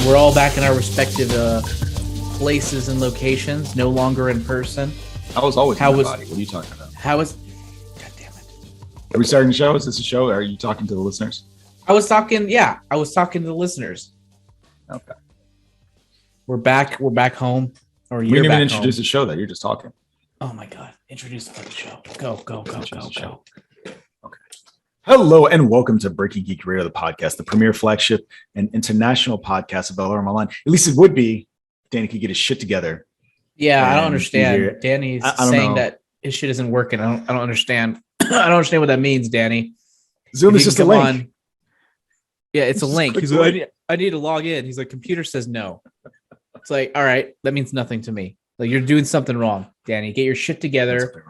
We're all back in our respective places and locations, no longer in person. I was always in my body. What are you talking about? God damn it. Are we starting the show? Is this a show? Are you talking to the listeners? I was talking to the listeners. Okay. We're back home. Or you didn't even introduce the show that you're just talking. Oh my God. Introduce the fucking show. Go. Okay. Hello and welcome to Breaking Geek Radio, the podcast, the premier flagship and international podcast of LRM Online. At least it would be. Danny could get his shit together. Yeah, I don't understand. Danny's saying that his shit isn't working. I don't understand. I don't understand what that means, Danny. Zoom is just a link. Yeah, it's a link. He's like, I need to log in. He's like, computer says no. It's like, all right, that means nothing to me. Like, you're doing something wrong, Danny. Get your shit together.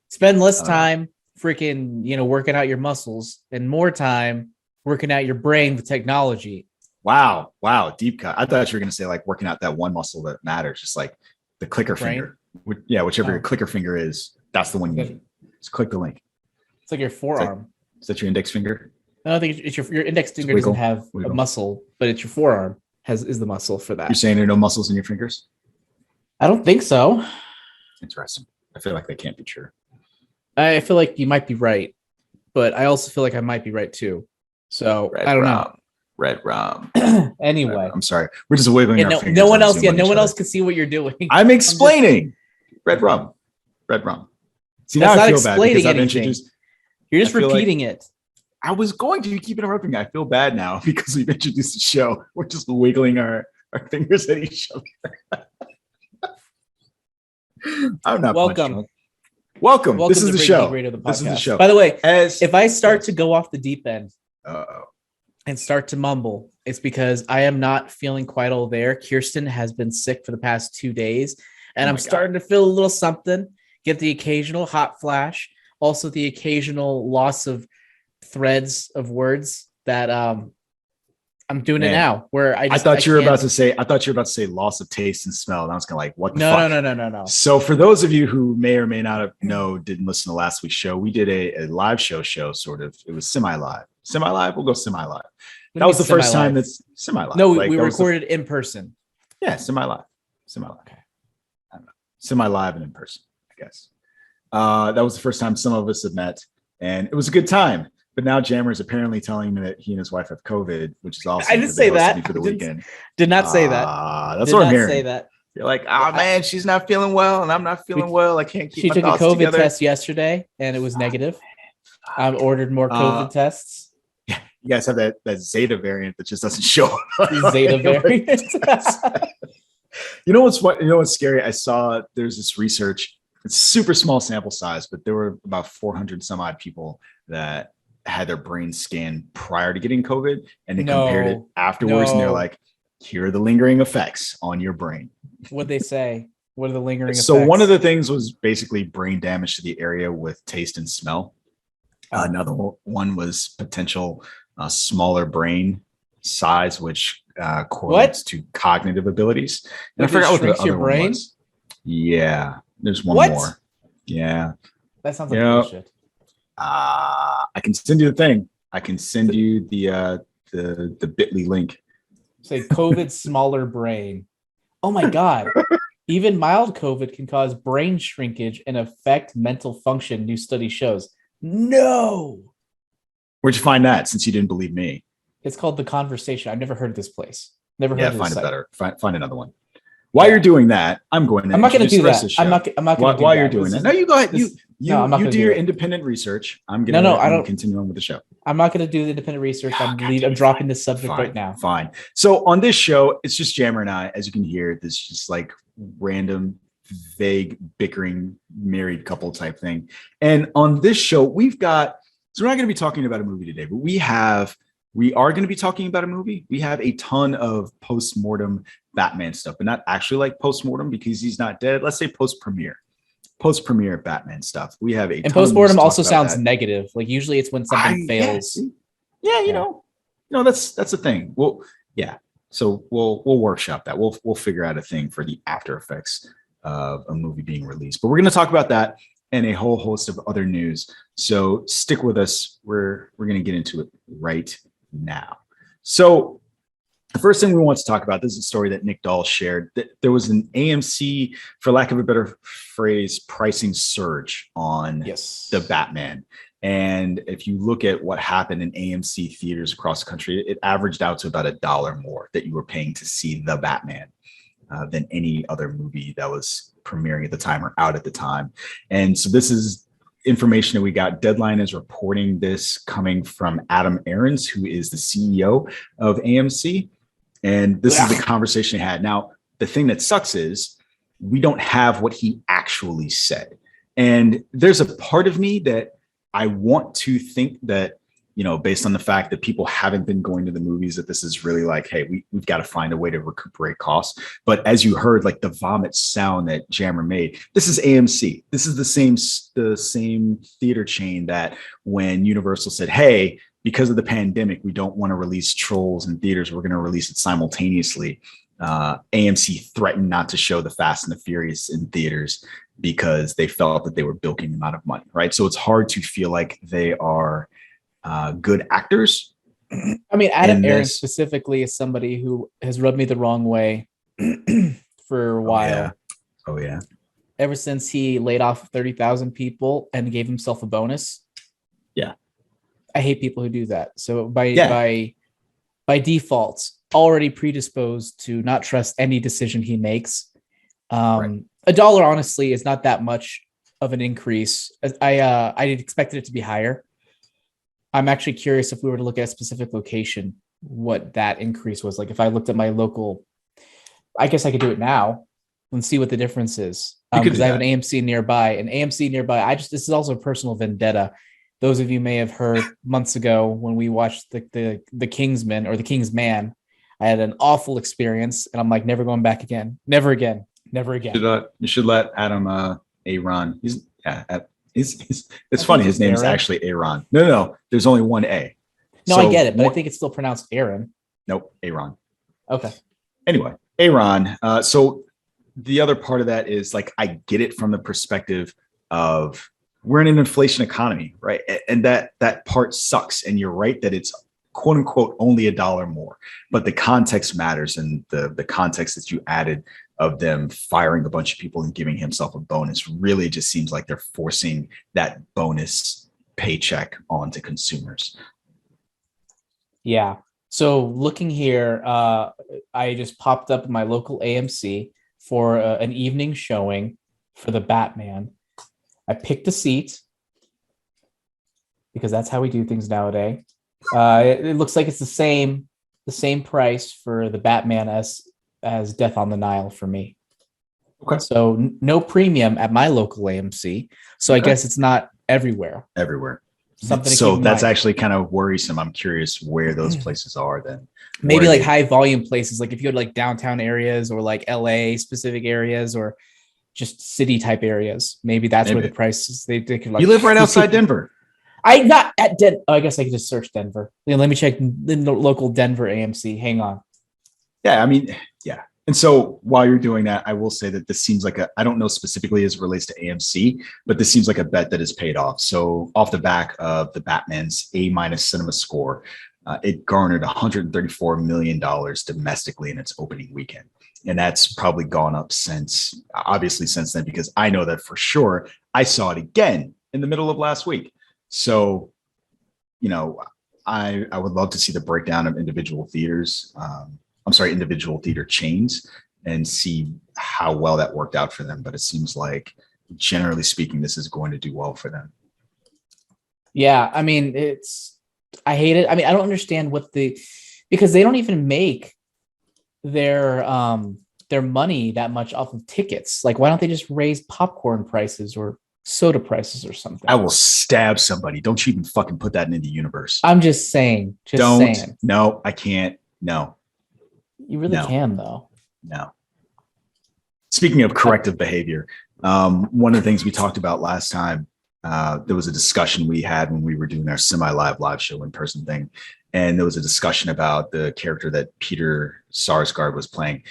Spend less time freaking, working out your muscles and more time working out your brain with technology. Wow. Deep cut. I thought you were going to say like working out that one muscle that matters, just like the clicker finger. Yeah, whichever your clicker finger is, that's the one you need. Just click the link. It's like your forearm. Is that your index finger? I don't think it's your index finger doesn't have a muscle, but it's your forearm is the muscle for that. You're saying there are no muscles in your fingers? I don't think so. Interesting. I feel like they can't be true. I feel like you might be right, but I also feel like I might be right too. So I don't know. Red rum. Anyway, I'm sorry. We're just wiggling our fingers. No one else can see what you're doing. I'm explaining. Red rum. See, now I feel bad because I've introduced. You're just repeating it. I was going to keep interrupting. I feel bad now because we've introduced the show. We're just wiggling our fingers at each other. I'm not Welcome. This is the show. This is the show. By the way, if I start to go off the deep end and start to mumble, it's because I am not feeling quite all there. Kirsten has been sick for the past 2 days, and I'm starting to feel a little something. Get the occasional hot flash, also the occasional loss of threads of words that I'm doing it now. Where I thought you were about to say loss of taste and smell, and I was gonna like, what the fuck? No. So for those of you who may or may not didn't listen to last week's show, we did a live show sort of. It was semi-live. We'll go semi-live. That was the first time that's semi-live. No, we recorded in person. Yeah, semi-live. Okay. I don't know. Semi-live and in person, I guess. That was the first time some of us had met, and it was a good time. But now Jammer is apparently telling me that he and his wife have COVID, which is awesome. I didn't say that. For the weekend. Did not say that. That's what I'm hearing. Say that. You're like, man, she's not feeling well, and I'm not feeling well. I can't keep. She took a COVID test yesterday, and it was negative. I ordered more COVID tests. Yeah, you guys have that Zeta variant that just doesn't show up. Zeta variant. You know what's scary? I saw there's this research. It's super small sample size, but there were about 400 some odd people that had their brain scanned prior to getting COVID, and they compared it afterwards, and they're like, here are the lingering effects on your brain. What'd they say? What are the lingering effects? So one of the things was basically brain damage to the area with taste and smell. Another one was potential smaller brain size, which correlates to cognitive abilities. And I forgot what the other one was. Yeah, there's one more. Yeah. That sounds like bullshit. I can send you the thing. I can send you the bit.ly link. Say COVID smaller brain. Oh my God. Even mild COVID can cause brain shrinkage and affect mental function, new study shows. No. Where'd you find that, since you didn't believe me? It's called The Conversation. I've never heard of this place. Never heard of this find site. It better. Find another one. While you're doing that, I'm not going to do that. I'm not going to do that. While you're doing that. No, you go ahead. You do your independent research. I'm going to continue on with the show. I'm not going to do the independent research. I'm dropping this subject right now. Fine. So on this show, it's just Jammer and I. As you can hear, this just like random, vague, bickering, married couple type thing. And on this show, we're not going to be talking about a movie today, but we are going to be talking about a movie. We have a ton of post-mortem Batman stuff, but not actually like post-mortem because he's not dead. Let's say post-premiere Batman stuff. We have a ton post-mortem also sounds negative. Like usually it's when something fails. That's the thing. Well, yeah. So we'll workshop that. We'll figure out a thing for the after effects of a movie being released. But we're going to talk about that and a whole host of other news. So stick with us. We're going to get into it right now. So the first thing we want to talk about, this is a story that Nick Dahl shared, that there was an AMC, for lack of a better phrase, pricing surge on the Batman. And if you look at what happened in AMC theaters across the country, it averaged out to about $1 more that you were paying to see the Batman than any other movie that was premiering at the time or out at the time. And so this is information that we got. Deadline is reporting this coming from Adam Aarons, who is the CEO of AMC. And this is the conversation he had. Now, the thing that sucks is we don't have what he actually said. And there's a part of me that I want to think that, you know, based on the fact that people haven't been going to the movies, that this is really like, hey, we've got to find a way to recuperate costs. But as you heard, like the vomit sound that Jammer made, this is AMC. This is the same theater chain that when Universal said, hey, because of the pandemic, we don't want to release Trolls in theaters, we're going to release it simultaneously. AMC threatened not to show the Fast and the Furious in theaters because they felt that they were bilking them out of money, right? So it's hard to feel like they are good actors. I mean, Adam Aarons specifically is somebody who has rubbed me the wrong way for a while. Oh yeah. Ever since he laid off 30,000 people and gave himself a bonus. Yeah. I hate people who do that. So by default, already predisposed to not trust any decision he makes. $1 honestly is not that much of an increase. I expected it to be higher. I'm actually curious if we were to look at a specific location, what that increase was like. If I looked at my local, I guess I could do it now and see what the difference is. Because I have an AMC nearby. This is also a personal vendetta. Those of you may have heard months ago when we watched the Kingsman or the King's Man, I had an awful experience, and I'm like, never going back again. Never again. You should let Adam Aaron. It's funny. His name is actually Aaron. No. There's only one A. No, so I get it, but I think it's still pronounced Aaron. Nope, Aaron. Okay. Anyway, Aaron. So the other part of that is like, I get it from the perspective of we're in an inflation economy, right? And that part sucks. And you're right that it's quote unquote only $1 more, but the context matters, and the context that you added of them firing a bunch of people and giving himself a bonus really just seems like they're forcing that bonus paycheck onto consumers. Yeah. So looking here, I just popped up in my local AMC for an evening showing for the Batman. I picked a seat because that's how we do things nowadays. It looks like it's the same price for the Batman as Death on the Nile for me. Okay. So no premium at my local AMC. So I guess it's not everywhere. Something. So that's actually kind of worrisome. I'm curious where those places are then. Maybe like high volume places, like if you go to like downtown areas or like LA specific areas or just city type areas. Maybe that's where the prices they could like. You live right outside Denver. I'm not at Denver. I guess I could just search Denver. Let me check the local Denver AMC. Hang on. Yeah, I mean, yeah. And so while you're doing that, I will say that this seems like I don't know specifically as it relates to AMC, but this seems like a bet that is paid off. So off the back of the Batman's A- cinema score, it garnered $134 million domestically in its opening weekend. And that's probably gone up since then, because I know that for sure. I saw it again in the middle of last week. So, you know, I would love to see the breakdown of individual theater chains and see how well that worked out for them. But it seems like, generally speaking, this is going to do well for them. Yeah, I mean, I hate it. I mean, I don't understand because they don't even make their money that much off of tickets. Like, why don't they just raise popcorn prices or soda prices or something? I will stab somebody. Don't you even fucking put that in the universe. I'm just saying. No, I can't. No. You really can, though. No. Speaking of corrective behavior, one of the things we talked about last time, there was a discussion we had when we were doing our live show in person thing. And there was a discussion about the character that Peter Sarsgaard was playing.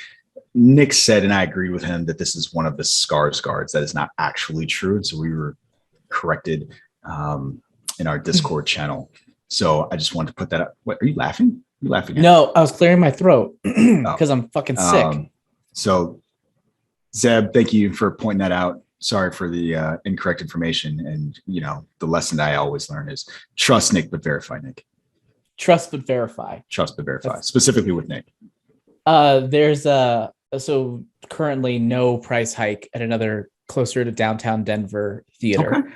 Nick said, and I agree with him, that this is one of the Skarsgårds. That is not actually true. And so we were corrected in our Discord channel. So I just wanted to put that up. What, are you laughing? You laughing at? No, I was clearing my throat because I'm fucking sick. So, Zeb, thank you for pointing that out. Sorry for the incorrect information. And, the lesson that I always learn is trust Nick, but verify Nick. Trust but verify. Trust but verify, specifically with Nick. There's so currently no price hike at another closer to downtown Denver theater. Okay.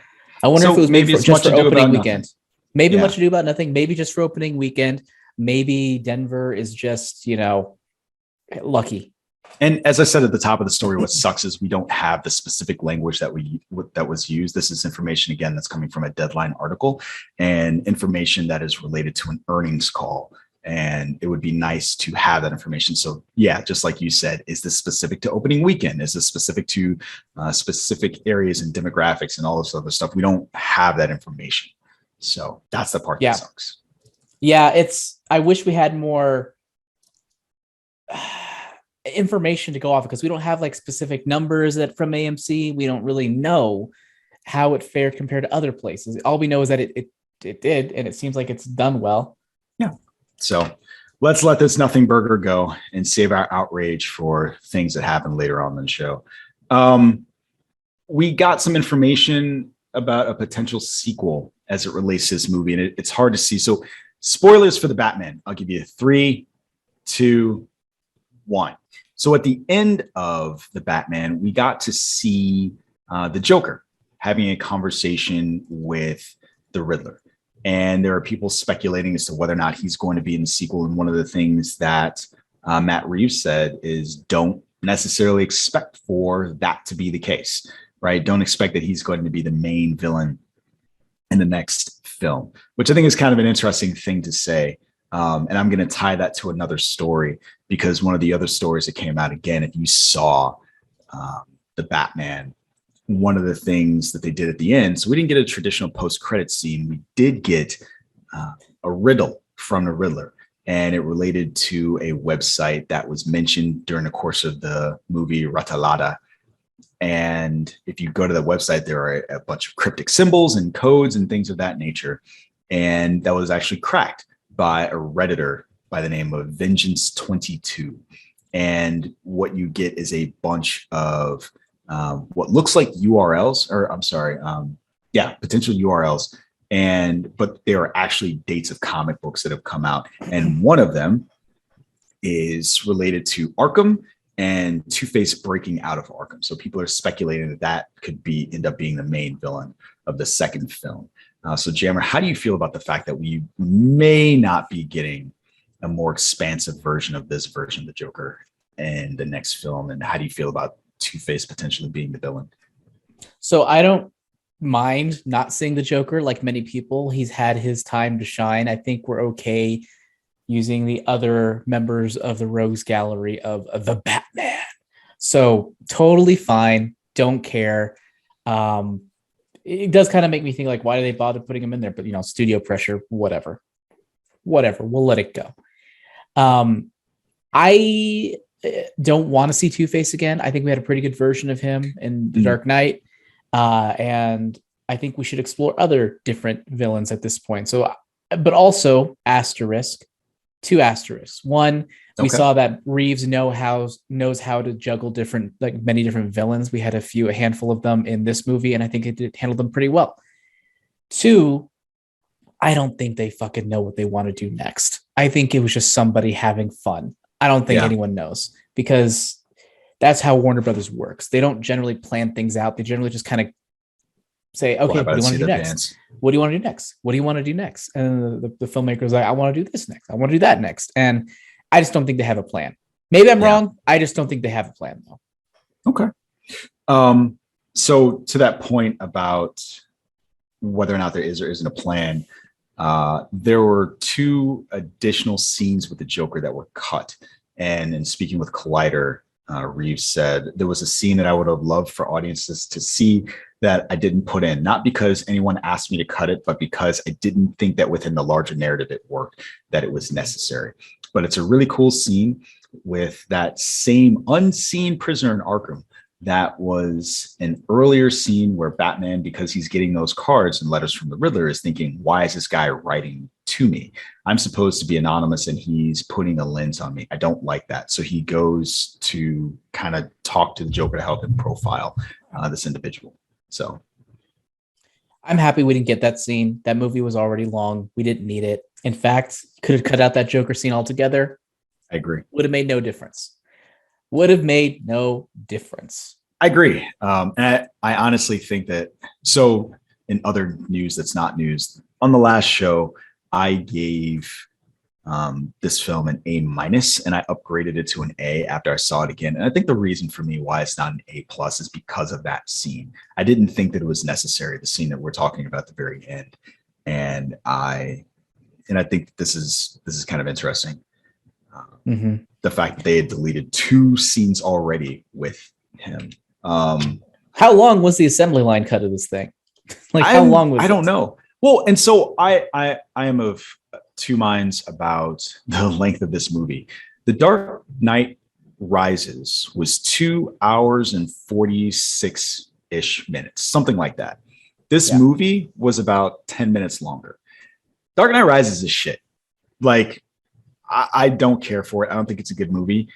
I wonder if it was maybe just for opening weekend. Maybe much ado about nothing. Maybe just for opening weekend. Maybe Denver is just, lucky. And as I said at the top of the story, what sucks is we don't have the specific language that was used. This is information, again, that's coming from a Deadline article and information that is related to an earnings call. And it would be nice to have that information. So yeah, just like you said, is this specific to opening weekend? Is this specific to specific areas and demographics and all this other stuff? We don't have that information. So that's the part that sucks. Yeah, I wish we had more information to go off because we don't have like specific numbers that from AMC. We don't really know how it fared compared to other places. All we know is that it did, and it seems like it's done well. Yeah. So let's let this nothing burger go and save our outrage for things that happen later on in the show. We got some information about a potential sequel as it relates to this movie, and it's hard to see. So spoilers for the Batman. I'll give you 3, 2, 1. So at the end of the Batman, we got to see the Joker having a conversation with the Riddler. And there are people speculating as to whether or not he's going to be in the sequel. And one of the things that Matt Reeves said is don't necessarily expect for that to be the case, right? Don't expect that he's going to be the main villain in the next film, which I think is kind of an interesting thing to say. And I'm going to tie that to another story because one of the other stories that came out, again, if you saw the Batman, one of the things that they did at the end, so we didn't get a traditional post-credit scene. We did get a riddle from the Riddler, and it related to a website that was mentioned during the course of the movie Ratalada. And if you go to the website, there are a bunch of cryptic symbols and codes and things of that nature. And that was actually cracked by a Redditor by the name of Vengeance22. And what you get is a bunch of what looks like URLs, or I'm sorry, potential URLs. But they are actually dates of comic books that have come out. And one of them is related to Arkham and Two-Face breaking out of Arkham. So people are speculating that could end up being the main villain of the second film. So Jammer, how do you feel about the fact that we may not be getting a more expansive version of this version of the Joker in the next film? And how do you feel about Two-Face potentially being the villain? So I don't mind not seeing the Joker like many people. He's had his time to shine. I think we're okay using the other members of the Rogues Gallery of the Batman. So totally fine. Don't care. It does kind of make me think like, why do they bother putting him in there? But, studio pressure, whatever. We'll let it go. I don't want to see Two-Face again. I think we had a pretty good version of him in The Dark Knight. And I think we should explore other different villains at this point. So, but also two asterisks. One, we saw that Reeves knows how to juggle many different villains. We had a handful of them in this movie, and I think it did handle them pretty well. 2, I don't think they fucking know what they want to do next. I think it was just somebody having fun. I don't think anyone knows, because that's how Warner Brothers works. They don't generally plan things out. They generally just kind of say, okay, what do you want to do next? What do you want to do next? What do you want to do next? And the filmmaker's like, I want to do this next. I want to do that next. And I just don't think they have a plan. Maybe I'm wrong. I just don't think they have a plan, though. Okay. So to that point about whether or not there is or isn't a plan, there were 2 additional scenes with the Joker that were cut. And in speaking with Collider, Reeves said there was a scene that I would have loved for audiences to see that I didn't put in, not because anyone asked me to cut it, but because I didn't think that within the larger narrative it worked, that it was necessary. But it's a really cool scene with that same unseen prisoner in Arkham. That was an earlier scene where Batman, because he's getting those cards and letters from the Riddler, is thinking, why is this guy writing to me. I'm supposed to be anonymous and he's putting a lens on me. I don't like that. So he goes to kind of talk to the Joker to help him profile this individual. So I'm happy we didn't get that scene. That movie was already long. We didn't need it. In fact, could have cut out that Joker scene altogether. I agree. Would have made no difference. Would have made no difference. I agree. And I honestly think that, so in other news that's not news, on the last show, I gave this film an A-, and I upgraded it to an A after I saw it again. And I think the reason for me why it's not an A+ is because of that scene. I didn't think that it was necessary, the scene that we're talking about at the very end. And I think this is kind of interesting. The fact that they had deleted 2 scenes already with him. How long was the assembly line cut of this thing? Like, how long was I don't know. Well, and so I am of 2 minds about the length of this movie. The Dark Knight Rises was 2 hours and 46-ish minutes, something like that. This movie was about 10 minutes longer. Dark Knight Rises is shit. Like, I don't care for it. I don't think it's a good movie.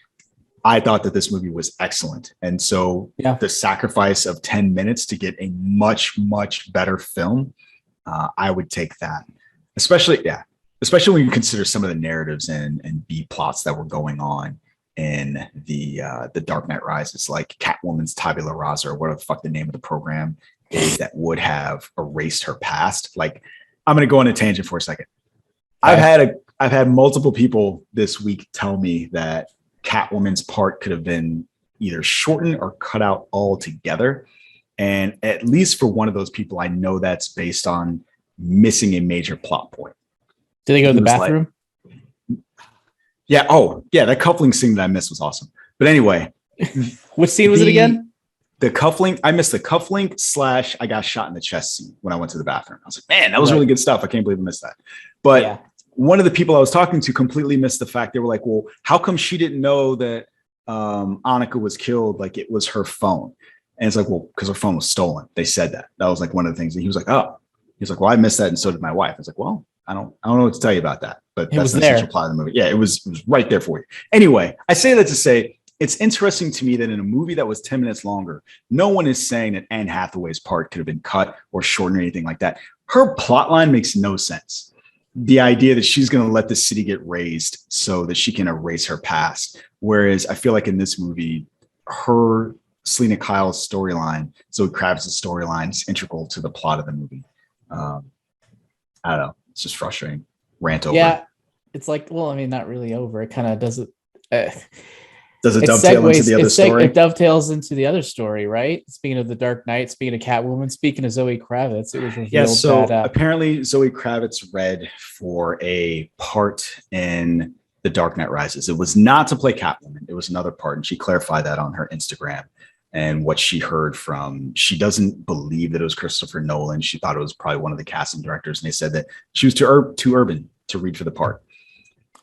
I thought that this movie was excellent. And so the sacrifice of 10 minutes to get a much, much better film, I would take that. Especially when you consider some of the narratives and B plots that were going on in the Dark Knight Rises, like Catwoman's tabula rasa, or whatever the fuck the name of the program is that would have erased her past. Like, I'm going to go on a tangent for a second. I've had multiple people this week tell me that Catwoman's part could have been either shortened or cut out altogether. And at least for one of those people, I know that's based on missing a major plot point. Did they go to the bathroom? That coupling scene that I missed was awesome. But anyway. Which scene was it again? The cufflink. I missed the cufflink / I got shot in the chest scene when I went to the bathroom. I was like, man, that was really good stuff. I can't believe I missed that. But one of the people I was talking to completely missed the fact. They were like, well, how come she didn't know that Annika was killed? Like, it was her phone. And it's like, well, because her phone was stolen. They said that. That was like one of the things. And he was like, oh. He's like, well, I missed that, and so did my wife. I was like, well, I don't know what to tell you about that. But that's the essential plot of the movie. Yeah, it was right there for you. Anyway, I say that to say it's interesting to me that in a movie that was 10 minutes longer, no one is saying that Anne Hathaway's part could have been cut or shortened or anything like that. Her plot line makes no sense. The idea that she's going to let the city get razed so that she can erase her past. Whereas I feel like in this movie, her Selena Kyle's storyline, Zoe Kravitz' storyline is integral to the plot of the movie. I don't know. It's just frustrating. Rant over. Yeah. It's like, well, I mean, not really over. It kind of does it. Does it dovetail into the other story? It dovetails into the other story, right? Speaking of the Dark Knight, speaking of Catwoman, speaking of Zoe Kravitz, it was revealed that apparently Zoe Kravitz read for a part in The Dark Knight Rises. It was not to play Catwoman. It was another part, and she clarified that on her Instagram. And what she heard from, she doesn't believe that it was Christopher Nolan. She thought it was probably one of the casting directors, and they said that she was too urban to read for the part.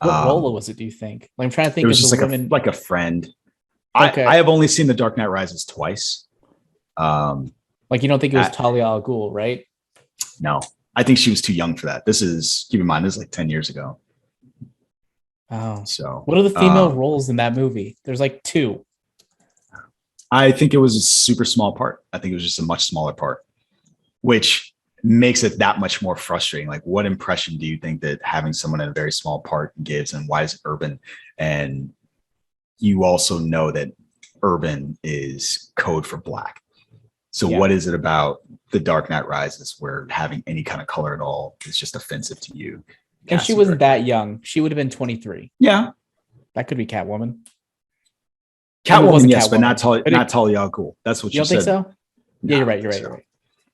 What role was it, do you think? Like, I'm trying to think. It was just like a friend. Okay. I have only seen The Dark Knight Rises twice. Like, you don't think it was Talia al Ghul, right? No, I think she was too young for that. Keep in mind, this is like 10 years ago. Oh, so what are the female roles in that movie? There's like 2. I think it was a super small part. I think it was just a much smaller part, which makes it that much more frustrating. Like, what impression do you think that having someone in a very small part gives, and why is it urban? And you also know that urban is code for black. So what is it about The Dark Knight Rises where having any kind of color at all is just offensive to you? And she wasn't that young. She would have been 23. Yeah. That could be Catwoman. Catwoman, yes, but not Talia al Ghul. That's what you said. You don't think so? Yeah, you're right. You're right.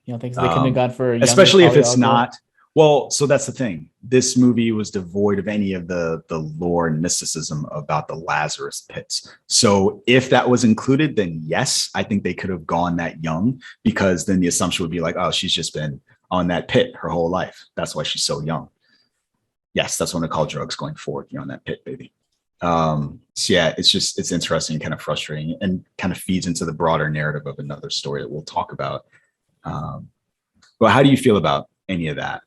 You don't think so? They couldn't have gone for a especially if it's not. Well, so that's the thing. This movie was devoid of any of the lore and mysticism about the Lazarus pits. So if that was included, then yes, I think they could have gone that young, because then the assumption would be like, oh, she's just been on that pit her whole life. That's why she's so young. Yes, that's what I call drugs going forward. You're on that pit, baby. So yeah, it's interesting, kind of frustrating, and kind of feeds into the broader narrative of another story that we'll talk about. But how do you feel about any of that?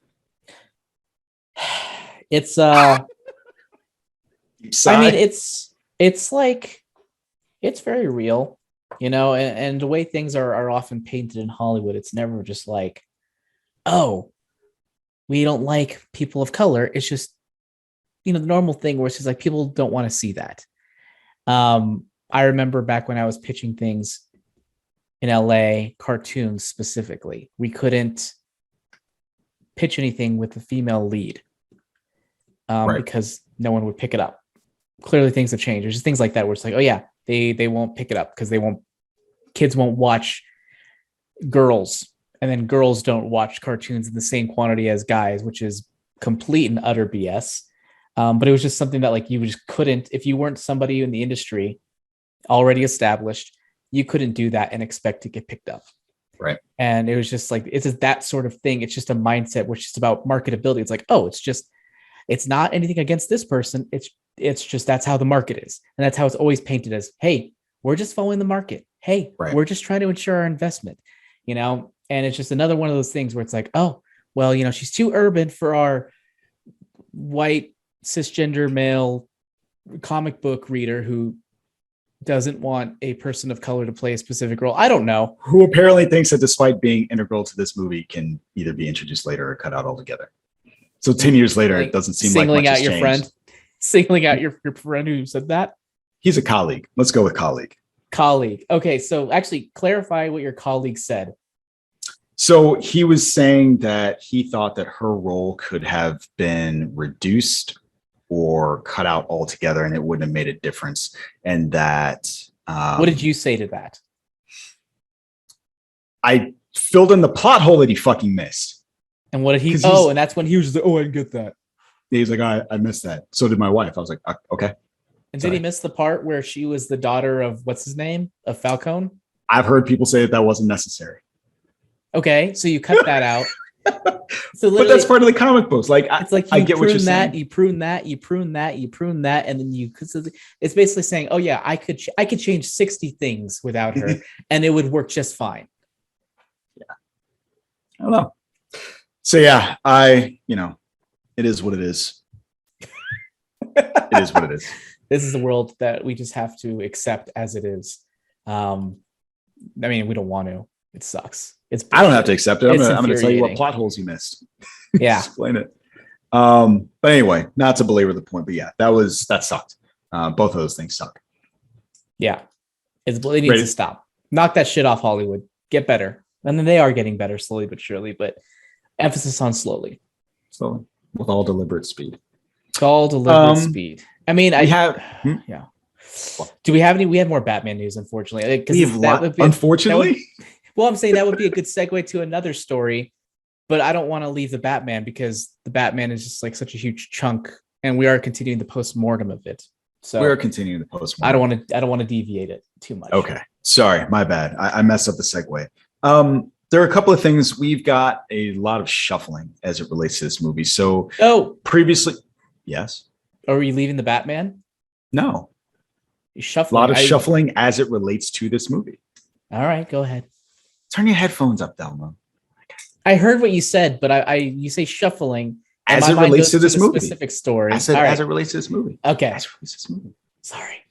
It's I mean, it's like it's very real, and the way things are often painted in Hollywood, it's never just like, oh, we don't like people of color. It's just, the normal thing where it's just like people don't want to see that. I remember back when I was pitching things in LA, cartoons specifically, we couldn't pitch anything with a female lead because no one would pick it up. Clearly things have changed. There's just things like that where it's like, oh yeah, they won't pick it up because kids won't watch girls, and then girls don't watch cartoons in the same quantity as guys, which is complete and utter BS. But it was just something that like you just couldn't, if you weren't somebody in the industry already established, you couldn't do that and expect to get picked up. Right. And it was just like, it's just that sort of thing. It's just a mindset which is about marketability. It's like, oh, it's not anything against this person. It's just, that's how the market is. And that's how it's always painted as, hey, we're just following the market. Hey, we're just trying to ensure our investment, and it's just another one of those things where it's like, oh, well, she's too urban for our white cisgender male comic book reader who doesn't want a person of color to play a specific role. I don't know. Who apparently thinks that despite being integral to this movie can either be introduced later or cut out altogether. So 10 years later, it doesn't seem like much has changed. Singling out your friend who said that? He's a colleague. Let's go with colleague. Colleague. Okay, so actually clarify what your colleague said. So he was saying that he thought that her role could have been reduced or cut out altogether and it wouldn't have made a difference. And that... what did you say to that? I filled in the plot hole that he fucking missed. And what did he... Oh, and that's when he was just like, oh, I didn't get that. He's like, I missed that. So did my wife. I was like, okay. And did he miss the part where she was the daughter of, what's his name? Of Falcone? I've heard people say that wasn't necessary. Okay, so you cut that out. So but that's part of the comic books. Like, it's like I get what you're saying. You prune that, and then it's basically saying, oh yeah, I could change 60 things without her, and it would work just fine. Yeah, I don't know. So yeah, it is what it is. It is what it is. This is the world that we just have to accept as it is. I mean, we don't want to. It sucks. I don't have to accept it. I'm going to tell you what plot holes you missed. Yeah. Explain it. But anyway, not to belabor the point, but yeah, that sucked. Both of those things suck. Yeah. It needs to stop. Knock that shit off, Hollywood. Get better. And then they are getting better slowly but surely, but emphasis on slowly. Slowly. With all deliberate speed. Speed. I mean, yeah. Do we have any? We have more Batman news, unfortunately. Unfortunately? Well, I'm saying that would be a good segue to another story, but I don't want to leave the Batman because the Batman is just like such a huge chunk, and we are continuing the postmortem of it. So we are continuing the postmortem. I don't want to deviate it too much. Okay, sorry, my bad. I messed up the segue. There are a couple of things. We've got a lot of shuffling as it relates to this movie. So, previously, yes. Are you leaving the Batman? No. Shuffling. A lot of shuffling as it relates to this movie. All right, go ahead. Turn your headphones up, Delmo. I heard what you said, but you say shuffling as it relates to this movie. Specific story. As it relates to this movie. Okay. As it relates to this movie. Sorry.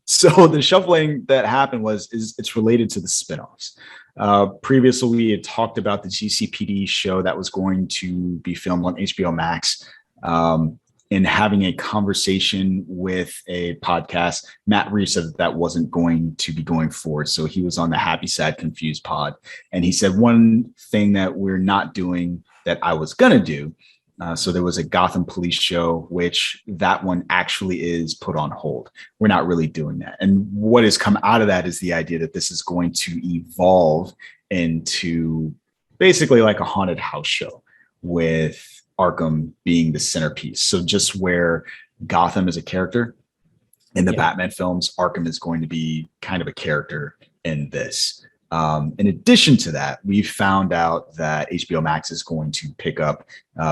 So the shuffling that happened it's related to the spinoffs. Previously, we had talked about the GCPD show that was going to be filmed on HBO Max. In having a conversation with a podcast, Matt Reeves said that wasn't going to be going forward. So he was on the Happy, Sad, Confused pod. And he said one thing that we're not doing that I was going to do. So there was a Gotham police show, which that one actually is put on hold. We're not really doing that. And what has come out of that is the idea that this is going to evolve into basically like a haunted house show with Arkham being the centerpiece. So just where Gotham is a character in the Batman films, Arkham is going to be kind of a character in this. In addition to that, we found out that HBO Max is going to pick up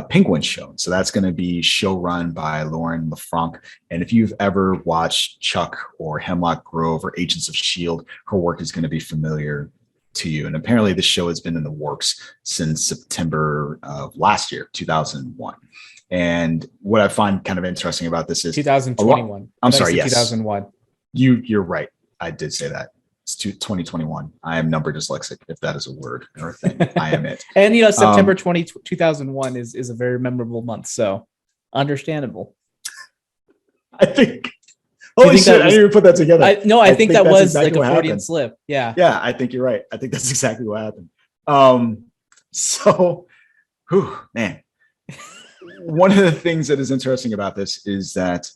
Penguin's show. So that's going to be show run by Lauren LaFranc. And if you've ever watched Chuck or Hemlock Grove or Agents of S.H.I.E.L.D., her work is going to be familiar to you. And apparently this show has been in the works since September of last year, 2001. And what I find kind of interesting about this is 2021. I'm sorry. Yes. 2001. You're right. I did say that. It's 2021. I am number dyslexic, if that is a word or a thing. I am it. And, September 2001 is a very memorable month. So understandable. I think. Holy shit, I didn't even put that together. I think that was exactly like a Freudian happened. slip. Yeah. Yeah, I think you're right. I think that's exactly what happened. Man. One of the things that is interesting about this is that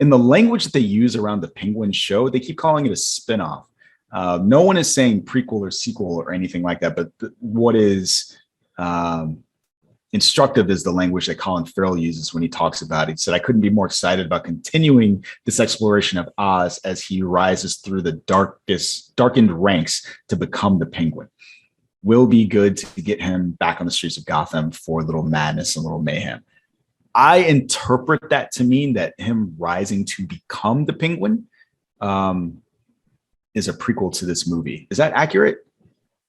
in the language that they use around the Penguin show, they keep calling it a spinoff. No one is saying prequel or sequel or anything like that, but what is instructive is the language that Colin Farrell uses when he talks about it. He said, I couldn't be more excited about continuing this exploration of Oz as he rises through the darkened ranks to become the Penguin. Will be good to get him back on the streets of Gotham for a little madness and a little mayhem. I interpret that to mean that him rising to become the Penguin is a prequel to this movie. Is that accurate?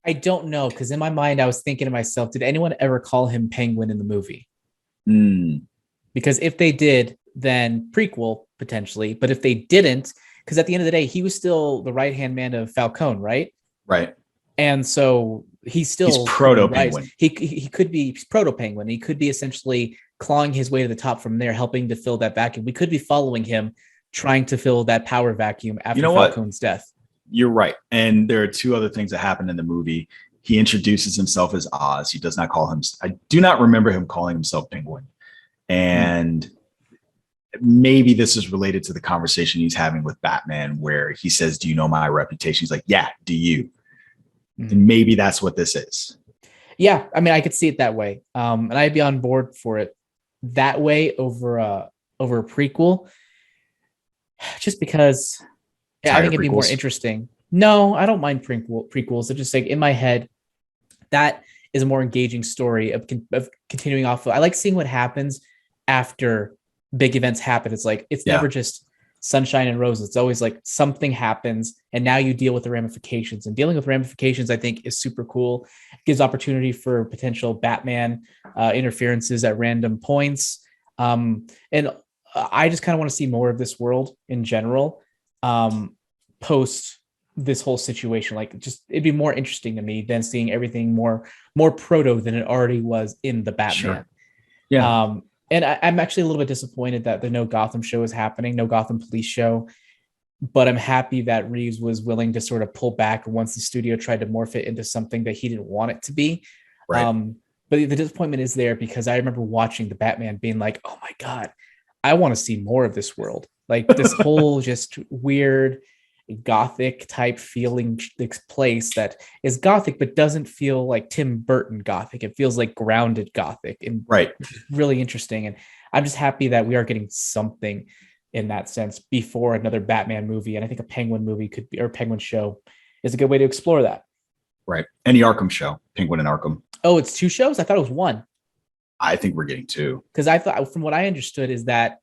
I don't know, because in my mind, I was thinking to myself, did anyone ever call him Penguin in the movie? Because if they did, then prequel potentially. But if they didn't, because at the end of the day, he was still the right-hand man of Falcone, right? Right. And so he's proto-Penguin. He could be proto-Penguin. He could be essentially clawing his way to the top from there, helping to fill that vacuum. We could be following him, trying to fill that power vacuum after Falcone's death. You're right. And there are two other things that happen in the movie. He introduces himself as Oz. He does not call him. I do not remember him calling himself Penguin. And maybe this is related to the conversation he's having with Batman, where he says, do you know my reputation? He's like, yeah, do you? And maybe that's what this is. Yeah. I mean, I could see it that way. And I'd be on board for it that way over a prequel, just because I think it'd be more interesting. No, I don't mind prequels. They're just like in my head, that is a more engaging story of continuing off of. I like seeing what happens after big events happen. It's like, it's never just sunshine and roses. It's always like something happens and now you deal with the ramifications, and dealing with ramifications, I think, is super cool. It gives opportunity for potential Batman interferences at random points. And I just kind of want to see more of this world in general. Post this whole situation, like, just it'd be more interesting to me than seeing everything more proto than it already was in the Batman. Sure. And I'm actually a little bit disappointed that the No Gotham show is happening, No Gotham Police show, but I'm happy that Reeves was willing to sort of pull back once the studio tried to morph it into something that he didn't want it to be. Right. But the disappointment is there because I remember watching the Batman being like, oh my God, I want to see more of this world. Like this whole just weird Gothic type feeling place that is Gothic, but doesn't feel like Tim Burton Gothic. It feels like grounded Gothic, and really interesting. And I'm just happy that we are getting something in that sense before another Batman movie. And I think a Penguin movie could be, or Penguin show is a good way to explore that. Right. And the Arkham show, Penguin and Arkham. Oh, it's 2 shows? I thought it was 1. I think we're getting 2. Because I thought, from what I understood, is that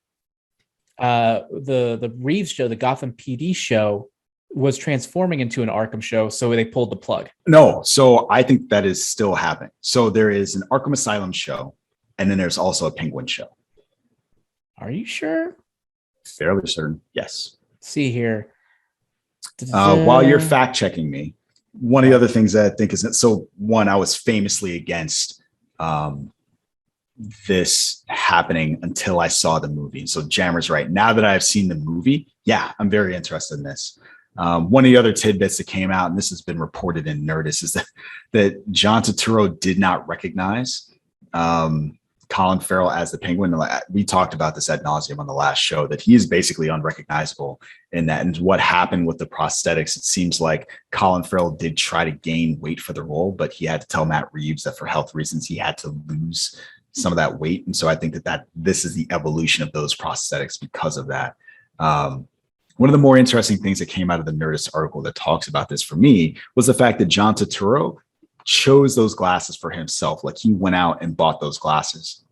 the Reeves show, the Gotham PD show, was transforming into an Arkham show, so they pulled the plug. No, so I think that is still happening. So there is an Arkham Asylum show, and then there's also a Penguin show. Are you sure? Fairly certain, yes. Let's see here. While you're fact checking me, one of the other things that I think is that, so one, I was famously against this happening until I saw the movie. So Jammer's right. Now that I've seen the movie, yeah, I'm very interested in this. One of the other tidbits that came out, and this has been reported in Nerdist, is that John Turturro did not recognize Colin Farrell as the Penguin. We talked about this ad nauseum on the last show, that he is basically unrecognizable in that. And what happened with the prosthetics, it seems like Colin Farrell did try to gain weight for the role, but he had to tell Matt Reeves that for health reasons, he had to lose some of that weight. And so I think that this is the evolution of those prosthetics because of that. One of the more interesting things that came out of the Nerdist article that talks about this for me was the fact that John Turturro chose those glasses for himself. Like, he went out and bought those glasses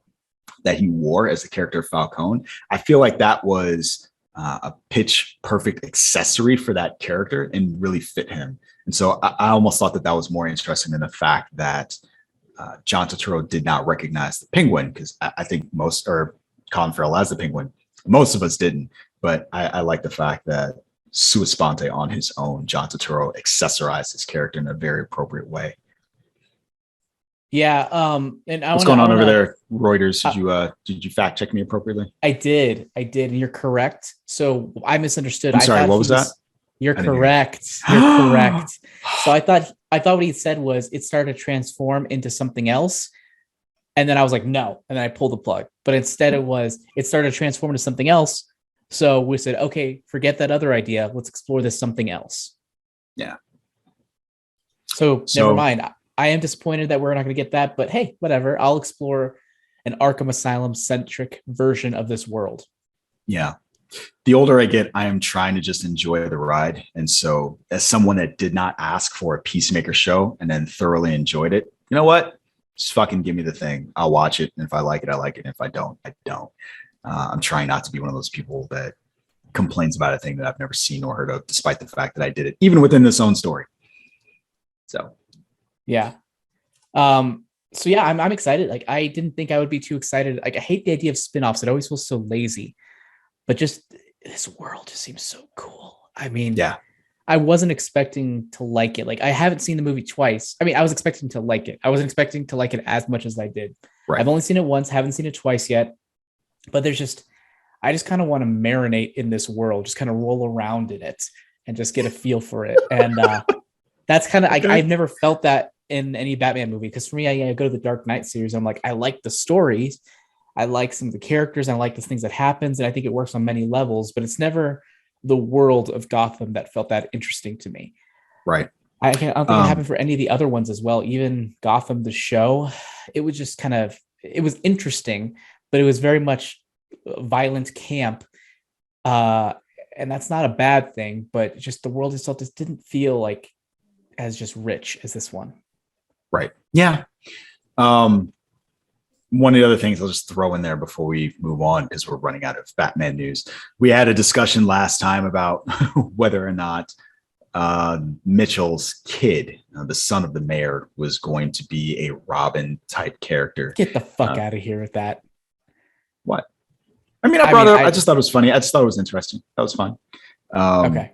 that he wore as the character of Falcone. I feel like that was a pitch perfect accessory for that character and really fit him. And so I almost thought that was more interesting than the fact that John Turturro did not recognize the Penguin, because I think Colin Farrell as the Penguin, most of us didn't. But I like the fact that sua sponte on his own, John Turturro accessorized his character in a very appropriate way. Yeah. And what's going on over there, Reuters? Did you fact check me appropriately? I did. And you're correct. So I misunderstood. I'm sorry. What was that? You're correct. You're correct. So I thought what he said was it started to transform into something else. And then I was like, no. And then I pulled the plug. But instead it started to transform into something else. So we said, okay, forget that other idea. Let's explore this something else. Yeah. So never mind. I am disappointed that we're not going to get that. But hey, whatever. I'll explore an Arkham Asylum centric version of this world. Yeah. The older I get, I am trying to just enjoy the ride. And so as someone that did not ask for a Peacemaker show and then thoroughly enjoyed it, you know what? Just fucking give me the thing. I'll watch it. And if I like it, I like it. And if I don't, I don't. I'm trying not to be one of those people that complains about a thing that I've never seen or heard of, despite the fact that I did it, even within this own story. So, yeah. So yeah, I'm excited. Like, I didn't think I would be too excited. Like, I hate the idea of spin-offs. It always feels so lazy. But just this world just seems so cool. I mean, yeah, I wasn't expecting to like it. Like, I haven't seen the movie twice. I mean, I was expecting to like it. I wasn't expecting to like it as much as I did. Right. I've only seen it once, haven't seen it twice yet. But I just kind of want to marinate in this world, just kind of roll around in it and just get a feel for it. And that's kind of, I've never felt that in any Batman movie. Because for me, I go to the Dark Knight series. I'm like, I like the stories. I like some of the characters. I like the things that happens. And I think it works on many levels, but it's never the world of Gotham that felt that interesting to me. Right. I don't think it happened for any of the other ones as well. Even Gotham, the show, it was just it was interesting, but it was very much violent camp. And that's not a bad thing, but just the world itself just didn't feel like as just rich as this one. Right. Yeah. One of the other things I'll just throw in there before we move on, because we're running out of Batman news. We had a discussion last time about whether or not Mitchell's kid, the son of the mayor, was going to be a Robin type character. Get the fuck out of here with that. What? I mean, I just thought it was funny. I just thought it was interesting. That was fun. Okay.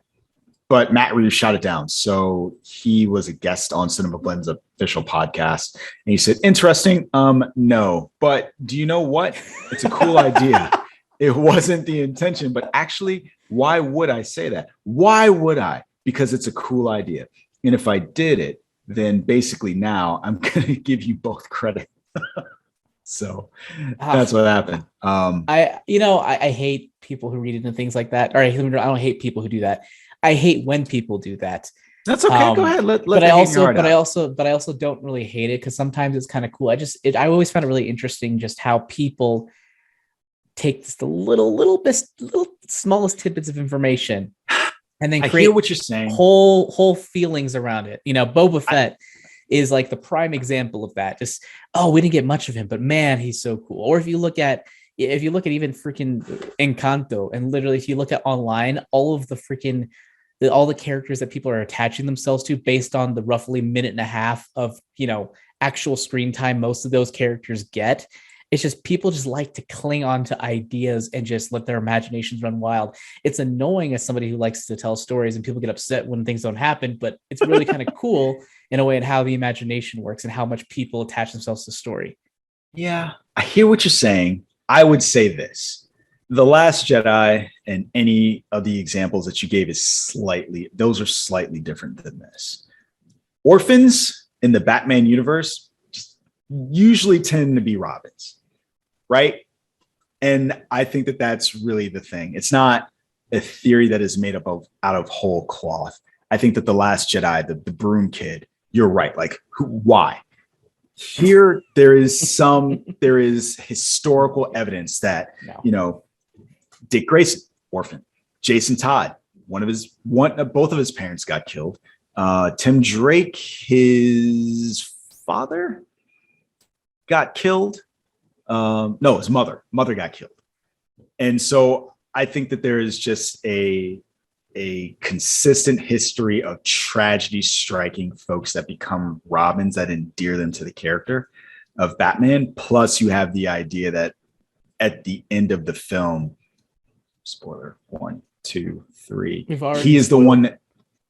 But Matt Reeves shot it down. So he was a guest on Cinema Blend's official podcast. And he said, interesting. No, but do you know what? It's a cool idea. It wasn't the intention, but actually, why would I say that? Why would I? Because it's a cool idea. And if I did it, then basically now I'm going to give you both credit. So that's what happened. I hate people who read into things like that. Or I don't hate people who do that. I hate when people do that. That's okay. Go ahead. But I also don't really hate it, because sometimes it's kind of cool. I always found it really interesting just how people take just the little smallest tidbits of information and then create what you're saying. Whole feelings around it. Boba Fett is like the prime example of that. Just, we didn't get much of him, but man, he's so cool. Or if you look at even freaking Encanto, and literally if you look at online, all of all the characters that people are attaching themselves to based on the roughly minute and a half of, actual screen time most of those characters get. It's just people just like to cling on to ideas and just let their imaginations run wild. It's annoying as somebody who likes to tell stories, and people get upset when things don't happen, but it's really kind of cool in a way in how the imagination works and how much people attach themselves to story. Yeah, I hear what you're saying. I would say this. The Last Jedi and any of the examples that you gave those are slightly different than this. Orphans in the Batman universe usually tend to be Robins, right? And I think that that's really the thing. It's not a theory that is made up out of whole cloth. I think that The Last Jedi, the Broom Kid, you're right. Like, why? Here, there is historical evidence that, Dick Grayson, orphan, Jason Todd, both of his parents got killed. Tim Drake, his father got killed. No, his mother got killed. And so I think that there is just a consistent history of tragedy striking folks that become Robins that endear them to the character of Batman. Plus, you have the idea that at the end of the film, spoiler 1, 2, 3, he is the one that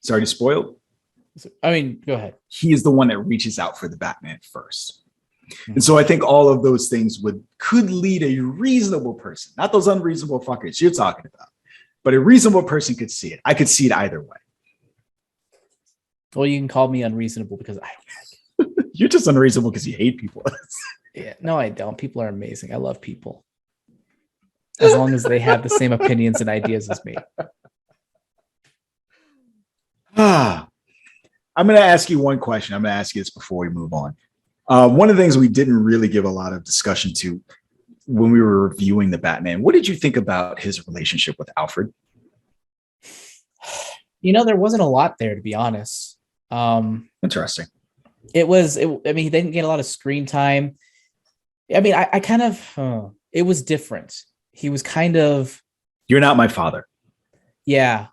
it's already spoiled. I mean, go ahead. He is the one that reaches out for the Batman first. And so I think all of those things could lead a reasonable person, not those unreasonable fuckers you're talking about, but a reasonable person could see it. I could see it either way. Well, you can call me unreasonable because I don't like it. You're just unreasonable because you hate people. Yeah, no, I don't. People are amazing. I love people. As long as they have the same opinions and ideas as me. I'm going to ask you one question. I'm going to ask you this before we move on. One of the things we didn't really give a lot of discussion to when we were reviewing the Batman, what did you think about his relationship with Alfred? There wasn't a lot there, to be honest. Interesting. I mean, he didn't get a lot of screen time. I mean, I kind of, it was different. He was kind of, you're not my father. Yeah.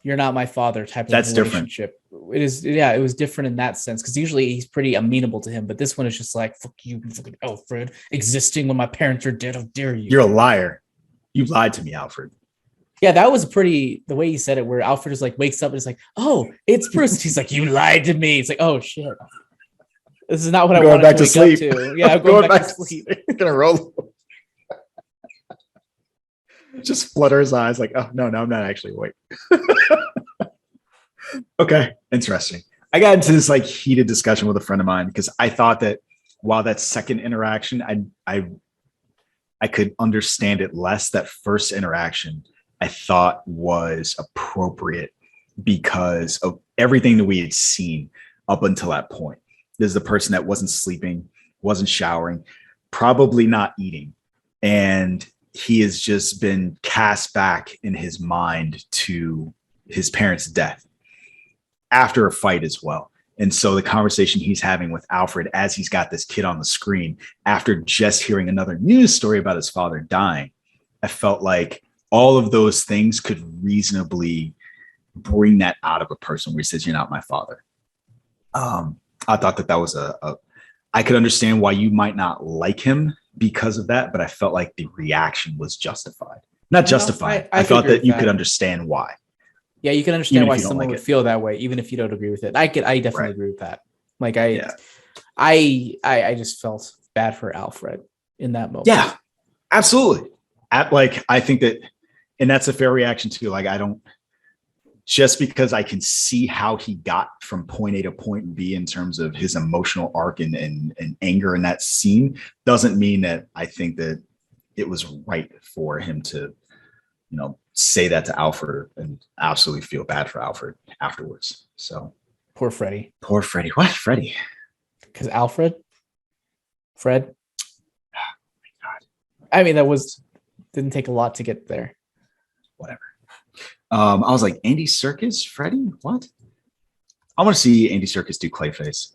You're not my father type of relationship. Different. It is. Yeah. It was different in that sense. Cause usually he's pretty amenable to him, but this one is just like, fuck you, fucking Alfred, existing when my parents are dead. How dare you? You're a liar. You lied to me, Alfred. Yeah. That was the way he said it, where Alfred is like, wakes up and is like, oh, it's Bruce. He's like, you lied to me. It's like, oh shit. This is not what I wanted back to wake sleep. Up to. Yeah, I'm going back to sleep. Gonna roll. Just flutter his eyes like, oh, no, I'm not actually awake. Okay, interesting. I got into this like heated discussion with a friend of mine because I thought that while that second interaction, I could understand it less. That first interaction I thought was appropriate because of everything that we had seen up until that point. There's the person that wasn't sleeping, wasn't showering, probably not eating. And he has just been cast back in his mind to his parents' death after a fight as well. And so the conversation he's having with Alfred as he's got this kid on the screen, after just hearing another news story about his father dying, I felt like all of those things could reasonably bring that out of a person where he says, you're not my father. I thought that was I could understand why you might not like him because of that, but I felt like the reaction was justified. Not justified. I thought that you could understand why. Yeah, you can understand why someone would feel that way, even if you don't agree with it. I definitely agree with that. Like I just felt bad for Alfred in that moment. Yeah, absolutely. I think that, and that's a fair reaction too. Like, I don't, just because I can see how he got from point A to point B in terms of his emotional arc and anger in that scene, doesn't mean that I think that it was right for him to, say that to Alfred and absolutely feel bad for Alfred afterwards. So poor Freddy. Poor Freddy. What, Freddy? Because Fred. Oh my God. I mean, didn't take a lot to get there. Whatever. I was like, Andy Serkis, Freddy? What? I want to see Andy Serkis do Clayface.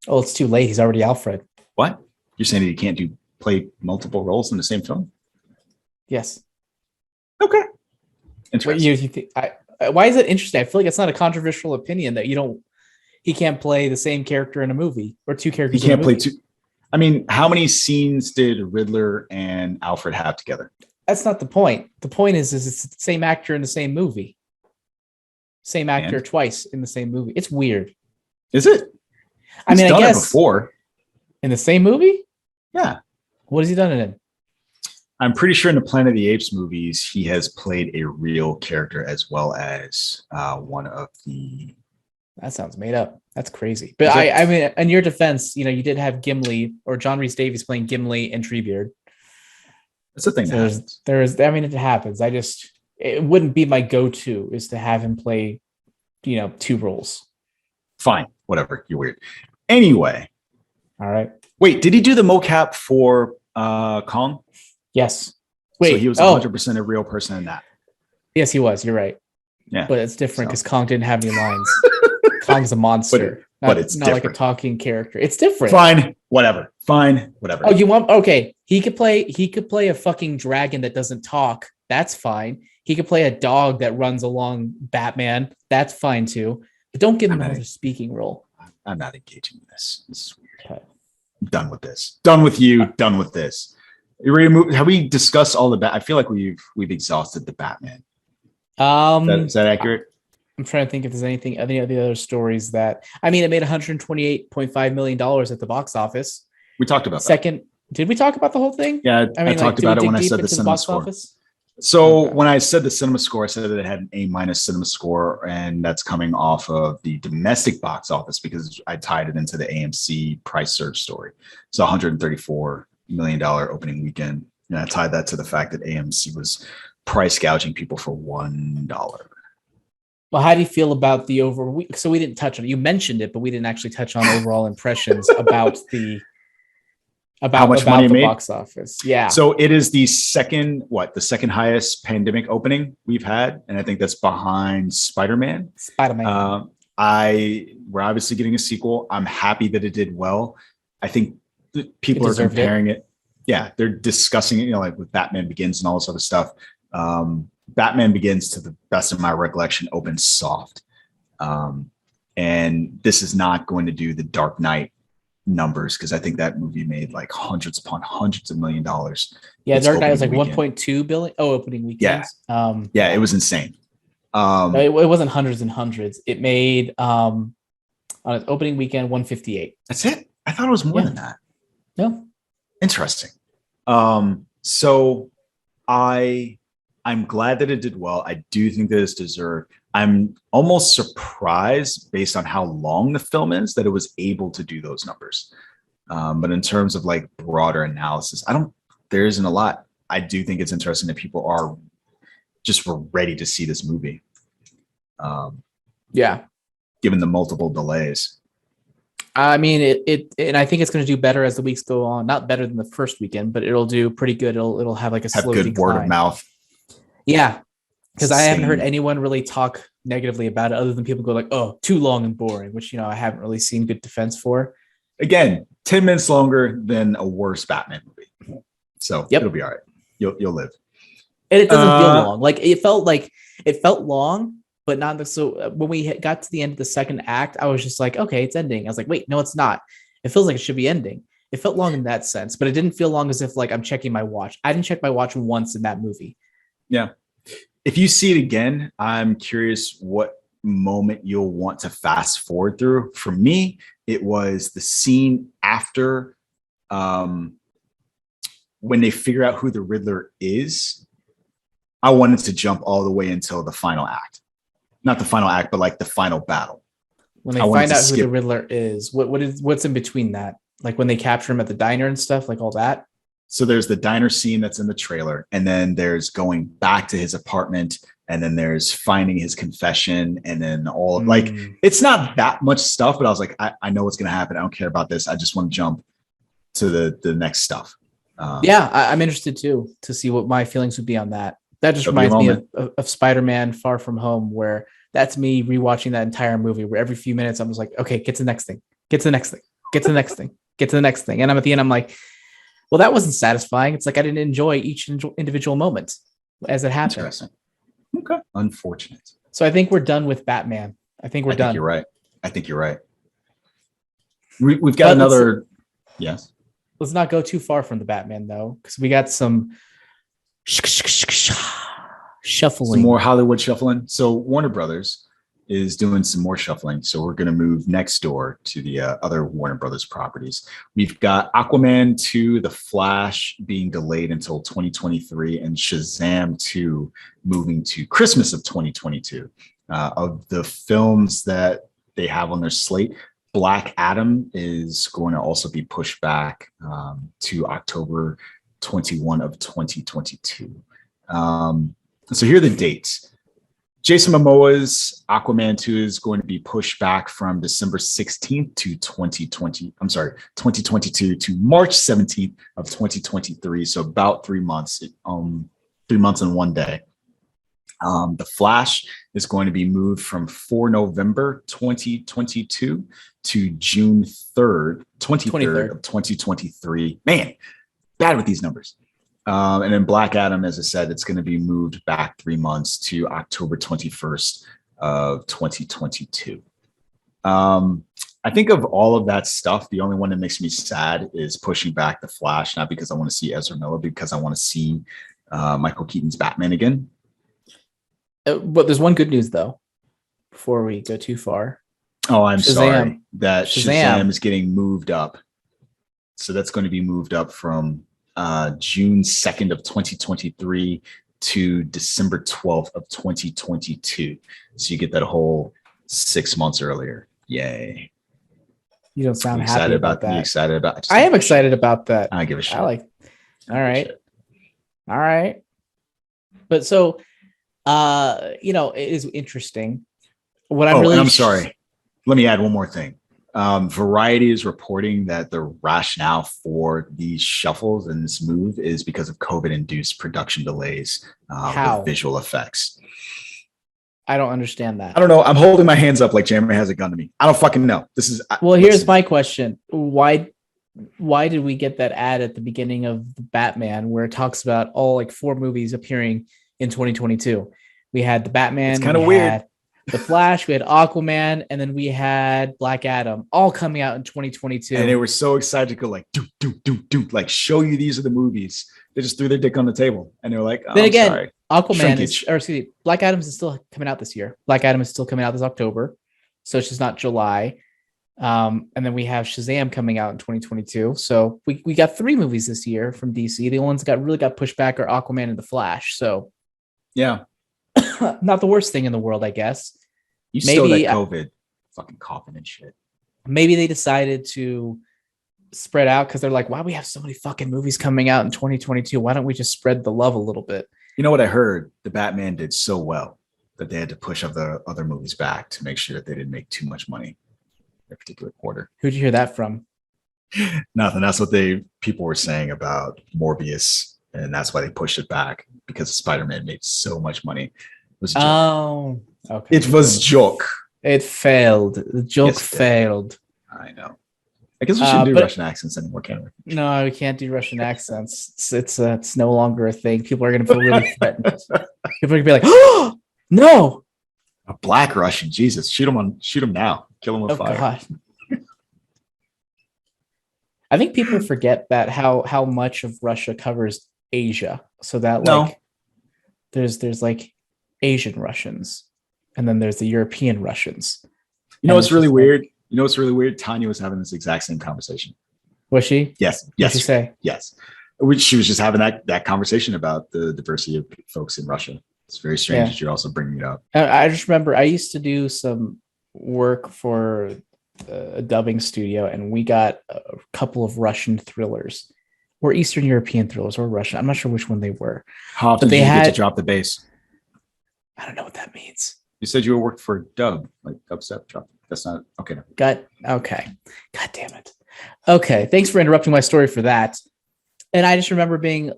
Oh, it's too late. He's already Alfred. What? You're saying that he can't play multiple roles in the same film? Yes. Okay. Interesting. Why is it interesting? I feel like it's not a controversial opinion that he can't play the same character in a movie or two characters. He can't play two. I mean, how many scenes did Riddler and Alfred have together? That's not the point. The point is it's the same actor in the same movie. Same actor twice in the same movie. It's weird. Is it? I mean, I guess before in the same movie. Yeah. What has he done it in? I'm pretty sure in the Planet of the Apes movies, he has played a real character as well as one of the. That sounds made up. That's crazy. But I mean, in your defense, you did have Gimli or John Rhys Davies playing Gimli and Treebeard. That's the thing. It happens. It wouldn't be my go-to is to have him play, two roles. Fine. Whatever. You're weird. Anyway. All right. Wait, did he do the mocap for Kong? Yes. Wait. So he was 100% a real person in that. Yes, he was. You're right. Yeah. But it's different because Kong didn't have any lines. Kong's a monster. But it's not different. Like a talking character. It's different. Fine. Whatever. Oh, you want? Okay. He could play a fucking dragon that doesn't talk That's fine. He could play a dog that runs along Batman. That's fine too. But don't give him another speaking role. I'm not engaging with this. This is weird. Okay. I'm done with this. Done with you. Done with this. You ready to move? Have we discussed all the I feel like we've exhausted the Batman. Is that accurate? I'm trying to think if there's any of the other stories that it made $128.5 million at the box office. We talked about that. Did we talk about the whole thing? Yeah, I talked about it when I said the cinema score. So when I said the cinema score, I said that it had an A- cinema score, and that's coming off of the domestic box office because I tied it into the AMC price surge story. So $134 million opening weekend. And I tied that to the fact that AMC was price gouging people for $1. Well, how do you feel about the overall? So we didn't touch on it. You mentioned it, but we didn't actually touch on overall impressions about how much money it made? Box office. Yeah. So it is the second highest pandemic opening we've had, and I think that's behind Spider-Man. We're obviously getting a sequel. I'm happy that it did well. I think people are comparing it. Yeah, they're discussing it, like with Batman Begins and all this other stuff. Batman Begins, to the best of my recollection, opened soft. And this is not going to do the Dark Knight numbers because I think that movie made like hundreds upon hundreds of $1 million. Yeah, Dark Knight was like 1.2 billion. Oh, opening weekend. Yeah, it was insane. No, it wasn't hundreds and hundreds. It made on its opening weekend 158. That's it. I thought it was more than that. No. Interesting. So I'm glad that it did well. I do think that it's deserved. I'm almost surprised based on how long the film is that it was able to do those numbers. But in terms of like broader analysis, there isn't a lot. I do think it's interesting that people were ready to see this movie. Given the multiple delays. And I think it's going to do better as the weeks go on. Not better than the first weekend, but it'll do pretty good. It'll have like a slow good decline. Word of mouth. Yeah, because I haven't heard anyone really talk negatively about it, other than people go like, "Oh, too long and boring," which I haven't really seen good defense for. Again, 10 minutes longer than a worse Batman movie, so it'll be all right. You'll live. And it doesn't feel long. Like it felt long, but not so. When we got to the end of the second act, I was just like, "Okay, it's ending." I was like, "Wait, no, it's not. It feels like it should be ending." It felt long in that sense, but it didn't feel long as if like I'm checking my watch. I didn't check my watch once in that movie. Yeah. If you see it again, I'm curious what moment you'll want to fast forward through. For me, it was the scene after when they figure out who the Riddler is. I wanted to jump all the way until the final act. Not the final act, but like the final battle. When they find out who the Riddler is, what's in between that? Like when they capture him at the diner and stuff, like all that? So there's the diner scene that's in the trailer, and then there's going back to his apartment, and then there's finding his confession, and then like it's not that much stuff, but I was like, I know what's gonna happen. I don't care about this. I just want to jump to the next stuff. I'm interested too to see what my feelings would be on that. That just reminds me of Spider-Man Far From Home, where that's me rewatching that entire movie where every few minutes I'm just like, okay, get to the next thing, get to the next thing, get to the next thing, get to the next thing. And I'm at the end, I'm like, well, that wasn't satisfying. It's like I didn't enjoy each individual moment as it happened. Interesting. Okay. Unfortunate. So I think we're done with Batman. I think we're done. You're right. I think you're right. We've got another. Yes. Let's not go too far from the Batman, though, because we got some shuffling. Some more Hollywood shuffling. So Warner Brothers is doing some more shuffling. So we're going to move next door to the other Warner Brothers properties. We've got Aquaman 2, The Flash being delayed until 2023, and Shazam 2 moving to Christmas of 2022. Of the films that they have on their slate, Black Adam is going to also be pushed back to October 21 of 2022. So here are the dates. Jason Momoa's Aquaman 2 is going to be pushed back from December 16th to 2022 to March 17th of 2023. So about 3 months, 3 months and 1 day. The Flash is going to be moved from 4 November 2022 to June 3rd, 23rd of 2023. Man, bad with these numbers. And then Black Adam, as I said, it's going to be moved back 3 months to October 21st of 2022. I think of all of that stuff, the only one that makes me sad is pushing back The Flash, not because I want to see Ezra Miller, because I want to see Michael Keaton's Batman again. But there's one good news, though, before we go too far. Oh, I'm sorry that Shazam is getting moved up. So that's going to be moved up from June 2nd of 2023 to December 12th of 2022. So you get that whole 6 months earlier. Yay. You don't sound happy about that. You excited about I am excited about that. I give a shit. All right. But so, it is interesting. I'm sorry. Let me add one more thing. Variety is reporting that the rationale for these shuffles and this move is because of COVID-induced production delays with visual effects. I don't understand that. I don't know. I'm holding my hands up like Jammer has a gun to me. I don't fucking know. Here's my question. Why did we get that ad at the beginning of the Batman where it talks about all like 4 movies appearing in 2022? We had the Batman. It's kind of weird. The Flash, we had Aquaman, and then we had Black Adam, all coming out in 2022. And they were so excited to go like, do, like show you these are the movies. They just threw their dick on the table, and they're like, then again, sorry. Aquaman Black Adam is still coming out this year. Black Adam is still coming out this October, so it's just not July. And then we have Shazam coming out in 2022. So we got 3 movies this year from DC. The ones that really got pushed back are Aquaman and the Flash. So yeah, not the worst thing in the world, I guess. You still that COVID fucking coughing and shit. Maybe they decided to spread out because they're like, wow, we have so many fucking movies coming out in 2022. Why don't we just spread the love a little bit? You know what I heard? The Batman did so well that they had to push other movies back to make sure that they didn't make too much money in a particular quarter. Who'd you hear that from? Nothing. That's what people were saying about Morbius, and that's why they pushed it back because Spider-Man made so much money. It was a joke. Okay. It was joke. It failed. The joke failed. I know. I guess we shouldn't do Russian accents anymore, can we? No, we can't do Russian accents. It's no longer a thing. People are going to feel really threatened. People are going to be like, "Oh no, a black Russian! Jesus, shoot him now, kill him with fire." God. I think people forget that how much of Russia covers Asia, so that there's like Asian Russians. And then there's the European Russians. You know what's really weird? Tanya was having this exact same conversation. Was she? Yes. What did she say? Yes. She was just having that conversation about the diversity of folks in Russia. It's very strange that you're also bringing it up. I just remember I used to do some work for a dubbing studio, and we got a couple of Russian thrillers, or Eastern European thrillers, or Russian. I'm not sure which one they were. How often did you get to drop the bass? I don't know what that means. You said you worked for dub, like dubstep drop. That's not okay. Okay. God damn it. Okay. Thanks for interrupting my story for that. And I just remember being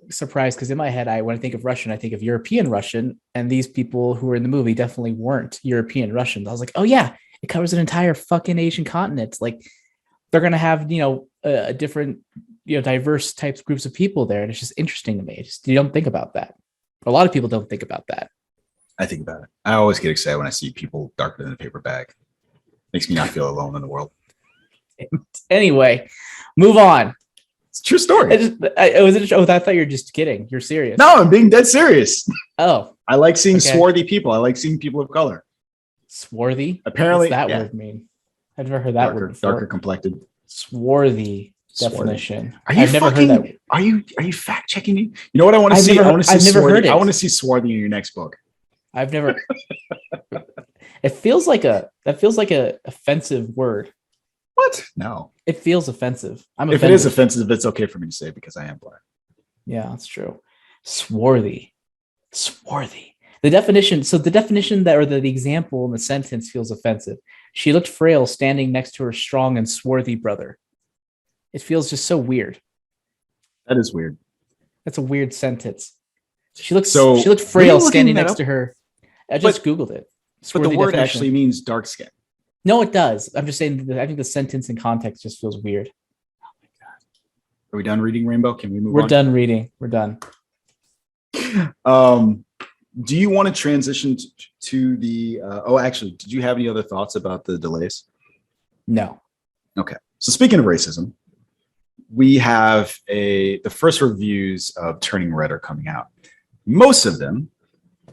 surprised because in my head, when I think of Russian, I think of European Russian, and these people who were in the movie definitely weren't European Russians. I was like, oh yeah, it covers an entire fucking Asian continent. Like they're gonna have a different diverse types groups of people there, and it's just interesting to me. You don't think about that. A lot of people don't think about that. I think about it. I always get excited when I see people darker than a paper bag. Makes me not feel alone in the world. Anyway, move on. It's a true story. I thought you were just kidding. You're serious. No, I'm being dead serious. Oh. I like seeing swarthy people. I like seeing people of color. Swarthy? Apparently. What's that word mean? I've never heard that word before. Darker complected. Swarthy definition. I've never heard that. Are you fact checking me? You know what I want to see? I want to see swarthy. I want to see swarthy in your next book. I've never. That feels like a offensive word. What? No. It feels offensive. If it is offensive, it's okay for me to say because I am black. Yeah, that's true. Swarthy. The definition the example in the sentence feels offensive. She looked frail standing next to her strong and swarthy brother. It feels just so weird. That is weird. That's a weird sentence. She looked frail standing next to her. I just Googled it. But the word actually means dark skin. No, it does. I'm just saying that I think the sentence in context just feels weird. Oh my God. Are we done reading Rainbow? Can we move on? We're done reading. We're done. Do you want to transition to the actually, did you have any other thoughts about the delays? No. Okay. So speaking of racism, we have the first reviews of Turning Red are coming out. Most of them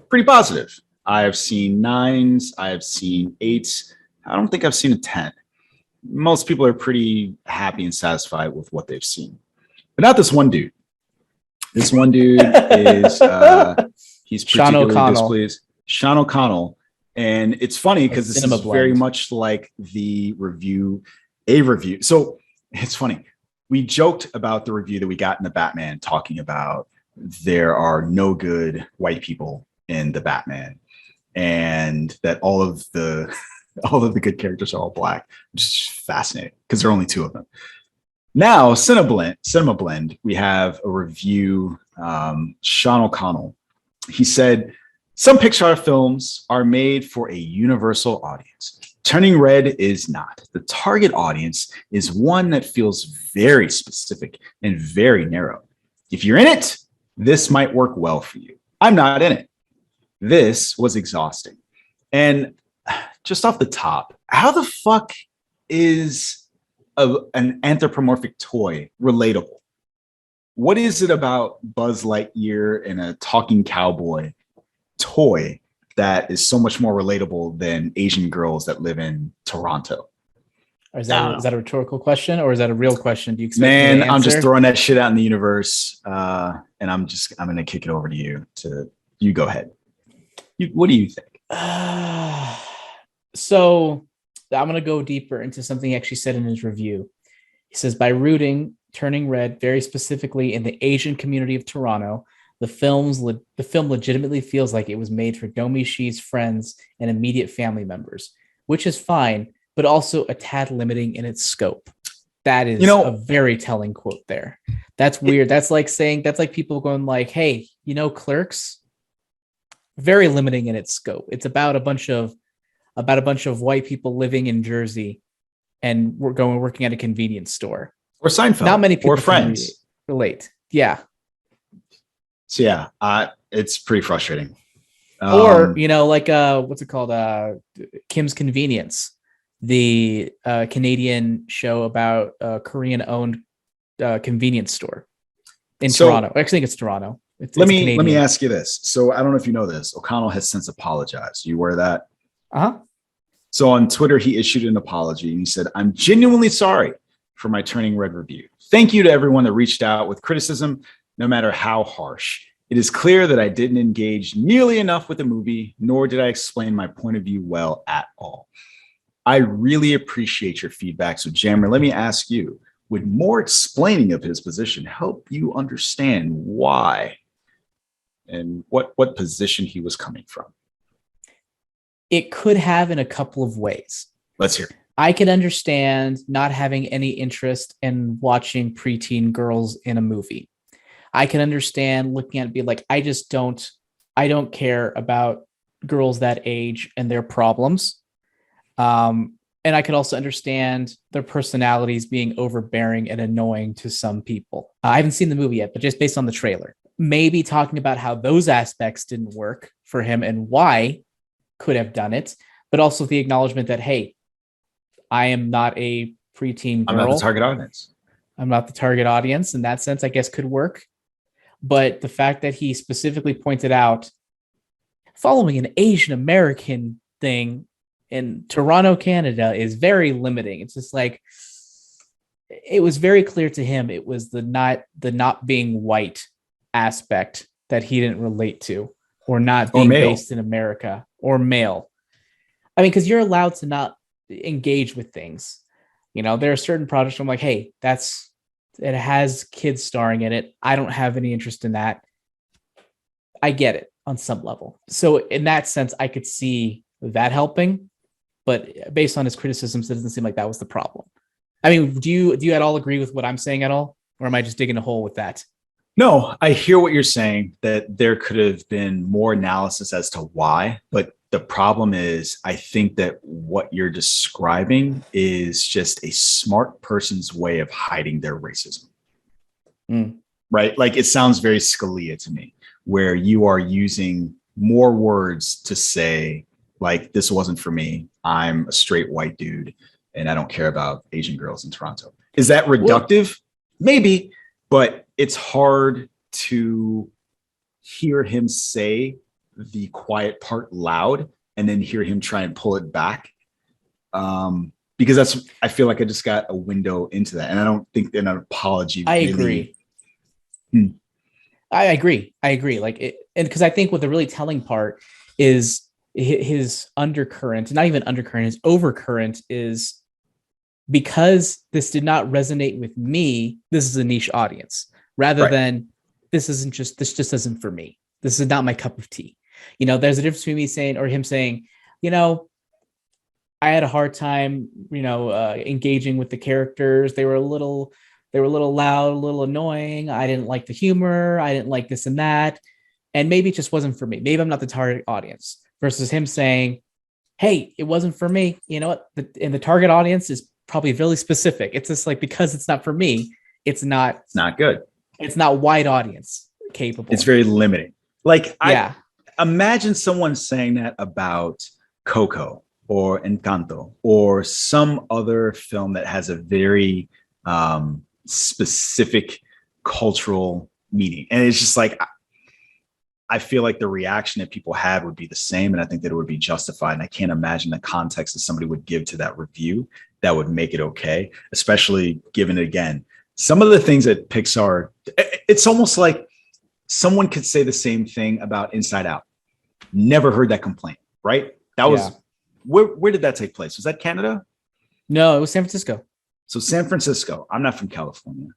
pretty positive. I have seen 9s, I have seen 8s. I don't think I've seen a 10. Most people are pretty happy and satisfied with what they've seen, but not this one dude. This one dude is he's particularly displeased. Sean O'Connell. And it's funny because this is very much like the review. So it's funny. We joked about the review that we got in the Batman, talking about there are no good white people in the Batman, and that all of the good characters are all black, which is fascinating because there are only 2 of them. Now, Cinema Blend, we have a review. Sean O'Connell, he said, some Pixar films are made for a universal audience. Turning Red is not. The target audience is one that feels very specific and very narrow. If you're in it, this might work well for you. I'm not in it. This was exhausting. And just off the top, how the fuck is an anthropomorphic toy relatable? What is it about Buzz Lightyear and a talking cowboy toy that is so much more relatable than Asian girls that live in Toronto? Or is that a rhetorical question, or is that a real question? Do you expect me to answer? I'm just throwing that shit out in the universe, and I'm gonna kick it over to you. You go ahead. What do you think? So I'm gonna go deeper into something he actually said in his review. He says, by rooting Turning Red very specifically in the Asian community of Toronto, the film legitimately feels like it was made for Domi Shi's friends and immediate family members, which is fine, but also a tad limiting in its scope. That is a very telling quote there. That's weird. That's like people going like, hey, Clerks, very limiting in its scope. It's about a bunch of white people living in Jersey and working at a convenience store. Or Seinfeld. Not many people or Friends relate. Yeah. So yeah, it's pretty frustrating. Or what's it called? Kim's Convenience, the Canadian show about a Korean-owned convenience store in Toronto. I actually think it's Toronto. Let me ask you this. So I don't know if you know this. O'Connell has since apologized. You aware of that? Uh-huh. So on Twitter, he issued an apology and he said, "I'm genuinely sorry for my Turning Red review. Thank you to everyone that reached out with criticism, no matter how harsh. It is clear that I didn't engage nearly enough with the movie, nor did I explain my point of view well at all. I really appreciate your feedback." So Jammer, let me ask you, would more explaining of his position help you understand why and what position he was coming from? It could have in a couple of ways. Let's hear it. I can understand not having any interest in watching preteen girls in a movie. I can understand looking at it and be like, I don't care about girls that age and their problems. And I could also understand their personalities being overbearing and annoying to some people. I haven't seen the movie yet, but just based on the trailer, maybe talking about how those aspects didn't work for him and why could have done it, but also the acknowledgement that, hey, I am not a preteen girl. I'm not the target audience. I'm not the target audience. In that sense, I guess could work. But the fact that he specifically pointed out following an Asian American thing in Toronto, Canada is very limiting. It's just like, it was very clear to him it was the not being white aspect that he didn't relate to, or not being based in America, or male. I mean, because you're allowed to not engage with things. There are certain projects where I'm like, hey, it has kids starring in it. I don't have any interest in that. I get it on some level. So in that sense, I could see that helping, but based on his criticisms, it doesn't seem like that was the problem. I mean, do you at all agree with what I'm saying at all? Or am I just digging a hole with that? No, I hear what you're saying, that there could have been more analysis as to why, but the problem is, I think that what you're describing is just a smart person's way of hiding their racism. right? Like it sounds very Scalia to me, where you are using more words to say, like, this wasn't for me. I'm a straight white dude and I don't care about Asian girls in Toronto. Is that reductive? Maybe, but it's hard to hear him say the quiet part loud and then hear him try and pull it back. Because I feel like I just got a window into that. And I don't think an apology. I agree. I agree. Like it, and because I think what the really telling part is his undercurrent, not even undercurrent, his overcurrent is, because this did not resonate with me, this is a niche audience, rather than this just isn't for me. This is not my cup of tea. You know, there's a difference between me saying, or him saying, you know, I had a hard time, engaging with the characters. They were a little loud, a little annoying. I didn't like the humor. I didn't like this and that. And maybe it just wasn't for me. Maybe I'm not the target audience, versus him saying, hey, it wasn't for me. You know what? The target audience is probably really specific. It's just like, because it's not for me, it's not good. It's not wide audience capable. It's very limiting. Like, I imagine someone saying that about Coco or Encanto or some other film that has a very specific cultural meaning. And it's just like, I feel like the reaction that people had would be the same. And I think that it would be justified. And I can't imagine the context that somebody would give to that review that would make it okay, especially given, again, some of the things that Pixar, it's almost like someone could say the same thing about Inside Out. Never heard that complaint, right? That was, where did that take place? Was that Canada? No, it was San Francisco. So San Francisco. I'm not from California.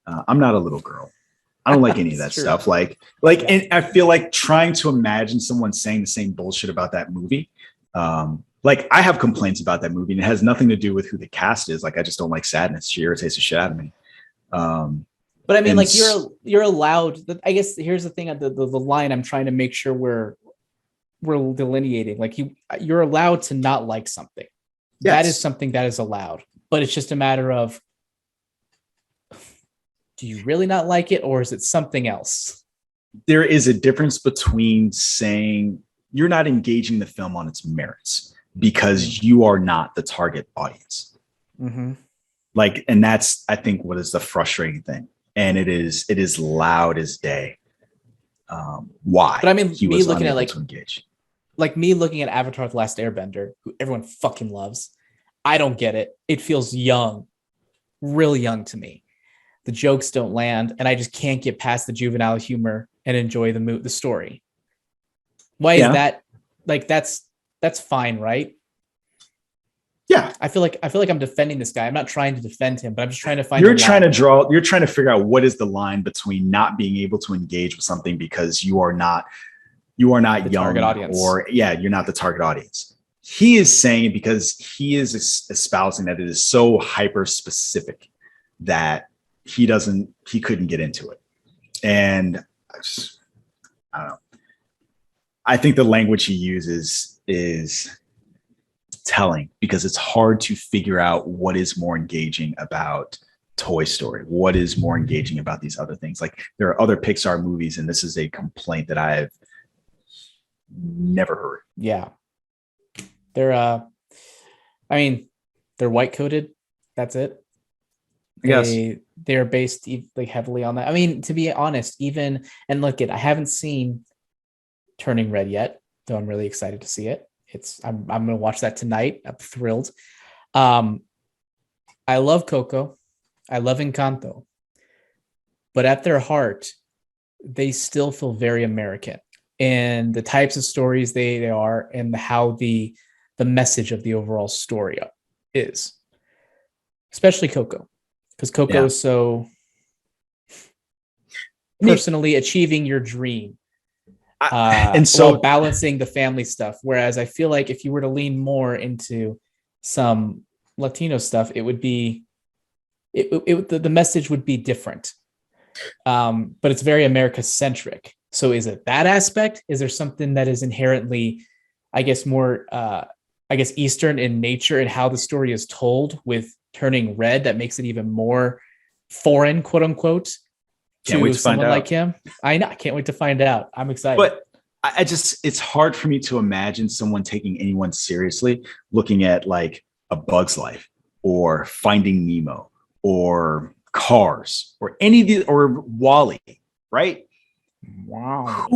I'm not a little girl. I don't like any of that stuff. Like, and I feel like trying to imagine someone saying the same bullshit about that movie. Like, I have complaints about that movie, and it has nothing to do with who the cast is. Like, I just don't like Sadness. She irritates the shit out of me. But I mean, like, you're allowed. I guess here's the thing: the line I'm trying to make sure we're delineating. Like, you're allowed to not like something. Yes. That is something that is allowed. But it's just a matter of, do you really not like it, or is it something else? There is a difference between saying you're not engaging the film on its merits because you are not the target audience. Mm-hmm. Like, and that's, I think, what is the frustrating thing. And it is loud as day. Why? But I mean, me looking at me looking at Avatar: The Last Airbender, who everyone fucking loves. I don't get it. It feels young, really young to me. The jokes don't land, and I just can't get past the juvenile humor and enjoy the story. Why is that? Like, that's fine, right? Yeah. I feel like I'm defending this guy. I'm not trying to defend him, but I'm just trying to find. You're trying to figure out what is the line between not being able to engage with something because you are not young, target audience, or you're not the target audience. He is saying it because he is espousing that it is so hyper specific that he couldn't get into it. And I don't know. I think the language he uses is telling, because it's hard to figure out what is more engaging about Toy Story, what is more engaging about these other things. Like, there are other Pixar movies, and this is a complaint that I've never heard. Yeah. They're white coded. That's it. I guess they're based like heavily on that. I mean, to be honest, and look, I haven't seen Turning Red yet, though I'm really excited to see it. I'm going to watch that tonight. I'm thrilled. I love Coco. I love Encanto. But at their heart, they still feel very American, and the types of stories they are, and how the message of the overall story is, especially Coco, because Coco is so personally achieving your dream. And so while balancing the family stuff. Whereas I feel like if you were to lean more into some Latino stuff, it would be, the message would be different. But it's very America centric. So is it that aspect? Is there something that is inherently, I guess, more, Eastern in nature and how the story is told with Turning Red that makes it even more foreign, quote unquote, Can't wait to find someone out. like him? I know. I can't wait to find out. I'm excited. But I just, it's hard for me to imagine someone taking anyone seriously looking at like A Bug's Life or Finding Nemo or Cars or any of the, or Wall-E, right? Wow.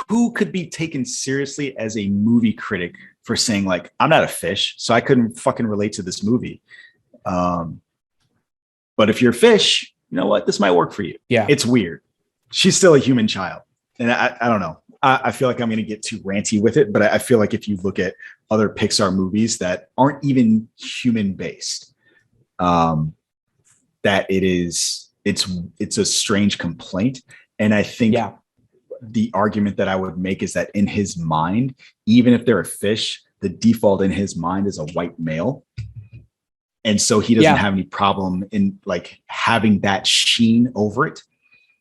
Who could be taken seriously as a movie critic for saying like, I'm not a fish, so I couldn't fucking relate to this movie. But if you're a fish, you know what? This might work for you. Yeah. It's weird. She's still a human child. And I don't know. I feel like I'm going to get too ranty with it, but I feel like if you look at other Pixar movies that aren't even human based, that it's a strange complaint. And I think the argument that I would make is that in his mind, even if they're a fish, the default in his mind is a white male. And so he doesn't have any problem in like having that sheen over it.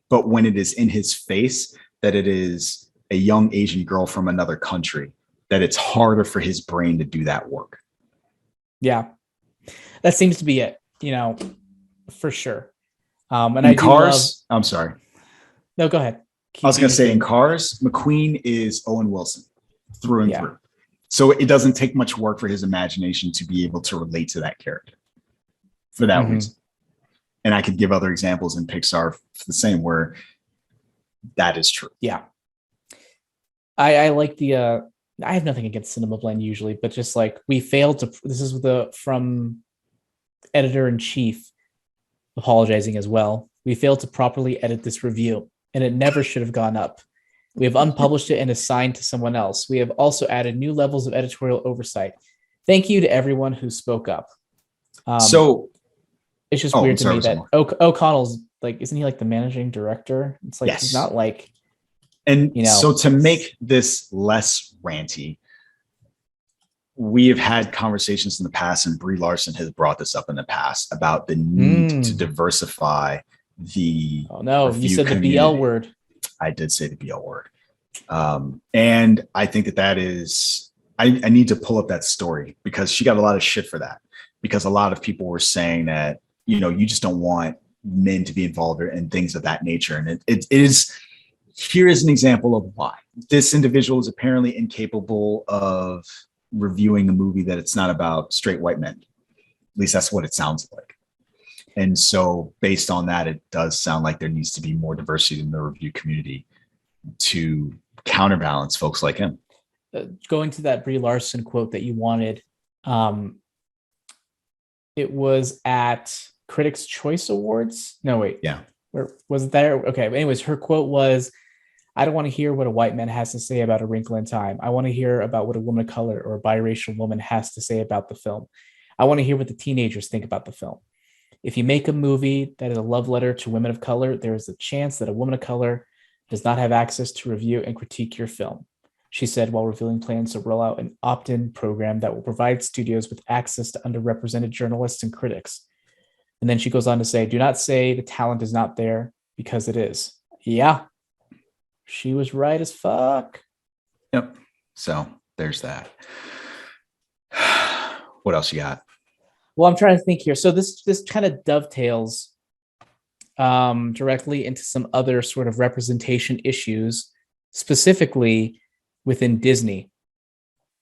But when it is in his face, that it is a young Asian girl from another country, that it's harder for his brain to do that work. Yeah, that seems to be it, for sure. And in Cars, I'm sorry. No, go ahead. I was going to say in Cars, McQueen is Owen Wilson through and through. So it doesn't take much work for his imagination to be able to relate to that character for that reason. And I could give other examples in Pixar for the same where that is true. Yeah. I like I have nothing against Cinema Blend usually, but just like we failed to, this is from editor-in-chief apologizing as well. We failed to properly edit this review and it never should have gone up. We have unpublished it and assigned to someone else. We have also added new levels of editorial oversight. Thank you to everyone who spoke up. So it's just weird to me that O'Connell's like, isn't he like the managing director? It's like, he's not like, and so to make this less ranty, we have had conversations in the past, and Brie Larson has brought this up in the past about the need to diversify the. Oh no, you said community. The BL word. I did say the BL word. And I think that is, I need to pull up that story because she got a lot of shit for that, because a lot of people were saying that, you just don't want men to be involved in things of that nature. And it is, here is an example of why this individual is apparently incapable of reviewing a movie that it's not about straight white men. At least that's what it sounds like. And so based on that, it does sound like there needs to be more diversity in the review community to counterbalance folks like him. Going to that Brie Larson quote that you wanted, it was at Critics' Choice Awards. No, wait. Yeah. Where was it there? Okay. But anyways, her quote was, I don't want to hear what a white man has to say about A Wrinkle in Time. I want to hear about what a woman of color or a biracial woman has to say about the film. I want to hear what the teenagers think about the film. If you make a movie that is a love letter to women of color, there is a chance that a woman of color does not have access to review and critique your film, she said, while revealing plans to roll out an opt-in program that will provide studios with access to underrepresented journalists and critics. And then she goes on to say, do not say the talent is not there, because it is. Yeah, she was right as fuck. Yep. So there's that. What else you got? Well, I'm trying to think here. So this kind of dovetails directly into some other sort of representation issues, specifically within Disney.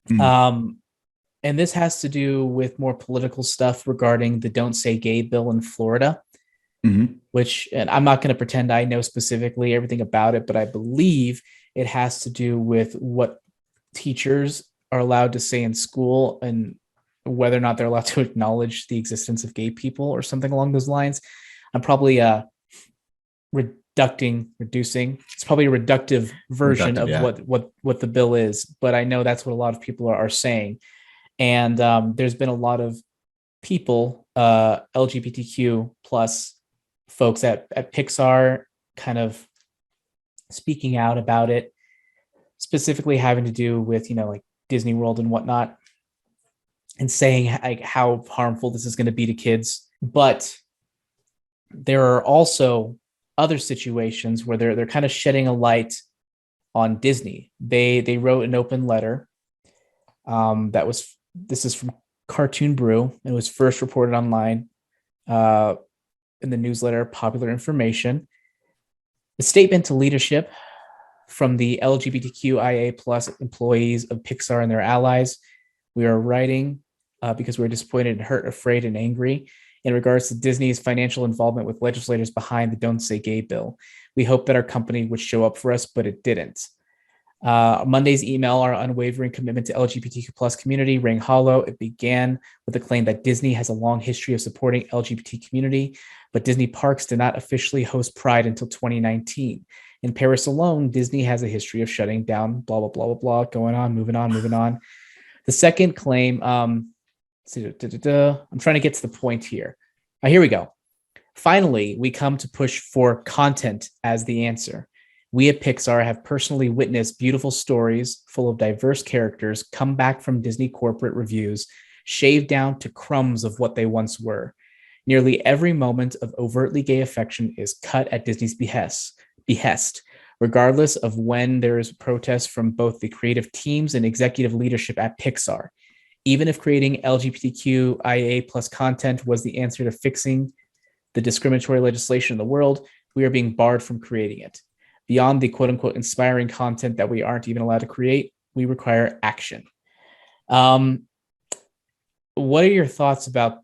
And this has to do with more political stuff regarding the Don't Say Gay bill in Florida, which, and I'm not going to pretend I know specifically everything about it, but I believe it has to do with what teachers are allowed to say in school and whether or not they're allowed to acknowledge the existence of gay people or something along those lines. I'm probably reducing. It's probably a reductive version of what the bill is, but I know that's what a lot of people are saying. And there's been a lot of people, LGBTQ plus folks at Pixar, kind of speaking out about it, specifically having to do with, like Disney World and whatnot, and saying like how harmful this is going to be to kids. But there are also other situations where they're kind of shedding a light on Disney. They wrote an open letter. This is from Cartoon Brew. It was first reported online in the newsletter Popular Information. A statement to leadership from the LGBTQIA plus employees of Pixar and their allies. We are writing because we're disappointed and hurt, afraid, and angry in regards to Disney's financial involvement with legislators behind the Don't Say Gay bill. We hope that our company would show up for us, but it didn't. Monday's email, our unwavering commitment to LGBTQ plus community, rang hollow. It began with the claim that Disney has a long history of supporting LGBT community, but Disney parks did not officially host Pride until 2019. In Paris alone, Disney has a history of shutting down, blah, blah, blah, blah, blah, going on, moving on. The second claim, I'm trying to get to the point here. Here we go. Finally, we come to push for content as the answer. We at Pixar have personally witnessed beautiful stories full of diverse characters come back from Disney corporate reviews, shaved down to crumbs of what they once were. Nearly every moment of overtly gay affection is cut at Disney's behest, regardless of when there is protest from both the creative teams and executive leadership at Pixar. Even if creating LGBTQIA plus content was the answer to fixing the discriminatory legislation in the world, we are being barred from creating it. Beyond the quote unquote inspiring content that we aren't even allowed to create, we require action. What are your thoughts about,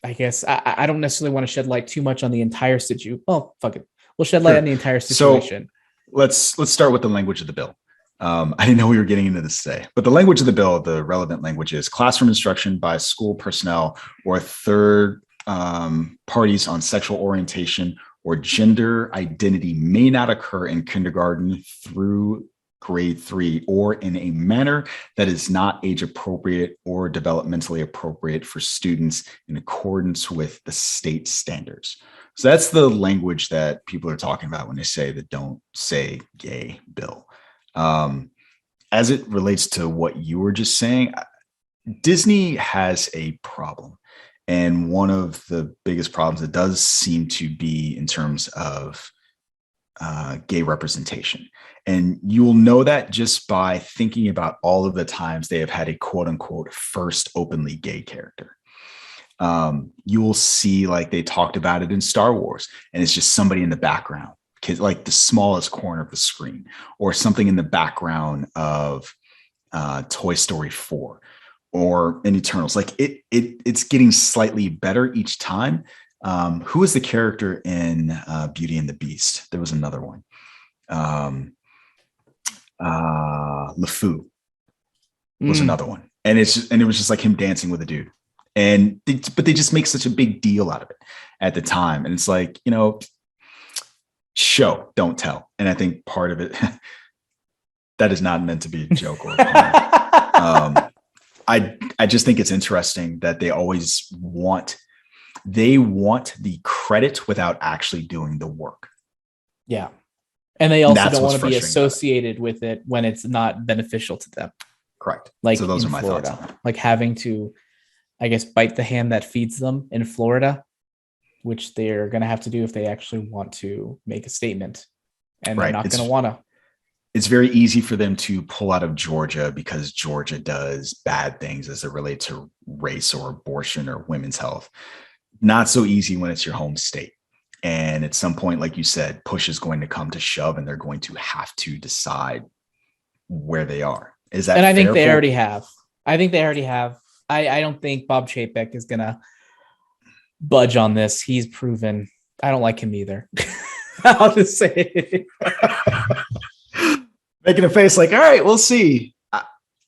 I guess, I don't necessarily want to shed light too much on the entire situation. Oh, fuck it. We'll shed light on the entire situation. So let's start with the language of the bill. I didn't know we were getting into this today, but the language of the bill, the relevant language is classroom instruction by school personnel or third parties on sexual orientation or gender identity may not occur in kindergarten through grade 3 or in a manner that is not age appropriate or developmentally appropriate for students in accordance with the state standards. So that's the language that people are talking about when they say the Don't Say Gay bill. As it relates to what you were just saying, Disney has a problem. And one of the biggest problems it does seem to be in terms of gay representation. And you'll know that just by thinking about all of the times they have had a quote unquote first openly gay character. You will see, like they talked about it in Star Wars, and it's just somebody in the background, like the smallest corner of the screen, or something in the background of Toy Story 4 or in Eternals. Like it's getting slightly better each time. Who is the character in Beauty and the Beast? There was another one. LeFou was another one, and it was just like him dancing with a dude, but they just make such a big deal out of it at the time, and it's like, show don't tell. And I think part of it that is not meant to be a joke or a comment. I just think it's interesting that they always want the credit without actually doing the work. Yeah. And they also don't want to be associated with it when it's not beneficial to them. Correct. Like so those in are my Florida, thoughts on that. like having to, I guess, bite the hand that feeds them in Florida, which they're going to have to do if they actually want to make a statement. And they're not going to want to. It's very easy for them to pull out of Georgia because Georgia does bad things as it relates to race or abortion or women's health. Not so easy when it's your home state. And at some point, like you said, push is going to come to shove, and they're going to have to decide where they are. Is that? And I think they already have. I don't think Bob Chapek is going to budge on this. He's proven. I don't like him either. I'll just say it. Making a face like, all right, we'll see.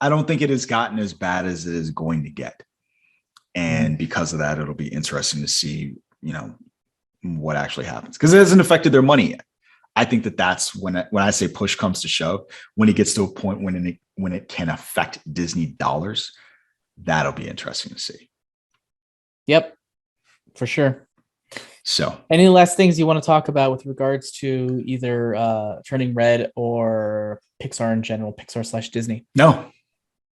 I don't think it has gotten as bad as it is going to get. And because of that, it'll be interesting to see, what actually happens, because it hasn't affected their money yet. I think that's when I say push comes to shove, when it gets to a point when it can affect Disney dollars, that'll be interesting to see. Yep, for sure. So, any last things you want to talk about with regards to either Turning Red or Pixar in general, Pixar/Disney? No.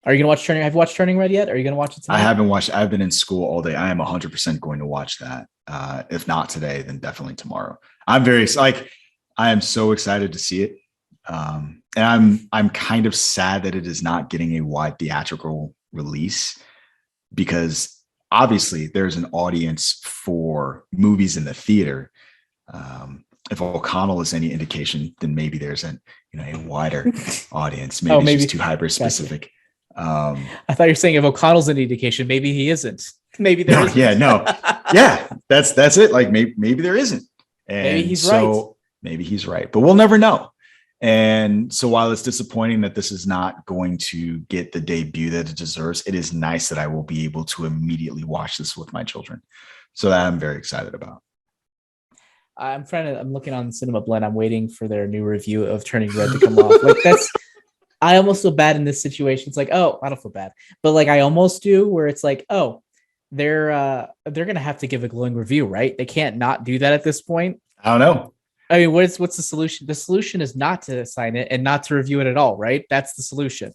Are you going to watch Turning? Have you watched Turning Red yet? Are you going to watch it tonight? I haven't watched. I've been in school all day. I am 100% going to watch that. If not today, then definitely tomorrow. I am so excited to see it. And I'm kind of sad that it is not getting a wide theatrical release, because obviously there's an audience for movies in the theater. if O'Connell is any indication, then maybe there's a wider audience. Maybe it's just too hyper specific. I thought you were saying if O'Connell's any indication, maybe he isn't. Maybe there isn't. Yeah, that's it. Like maybe there isn't. And maybe he's right. Maybe he's right, but we'll never know. And so while it's disappointing that this is not going to get the debut that it deserves, it is nice that I will be able to immediately watch this with my children. So that I'm very excited about. I'm looking on Cinema Blend. I'm waiting for their new review of Turning Red to come off. Like I almost feel bad in this situation. It's like, oh, I don't feel bad, but like I almost do, where it's like, oh, they're gonna have to give a glowing review, right? They can't not do that at this point. I don't know. I mean, what's the solution? The solution is not to assign it and not to review it at all, right? That's the solution.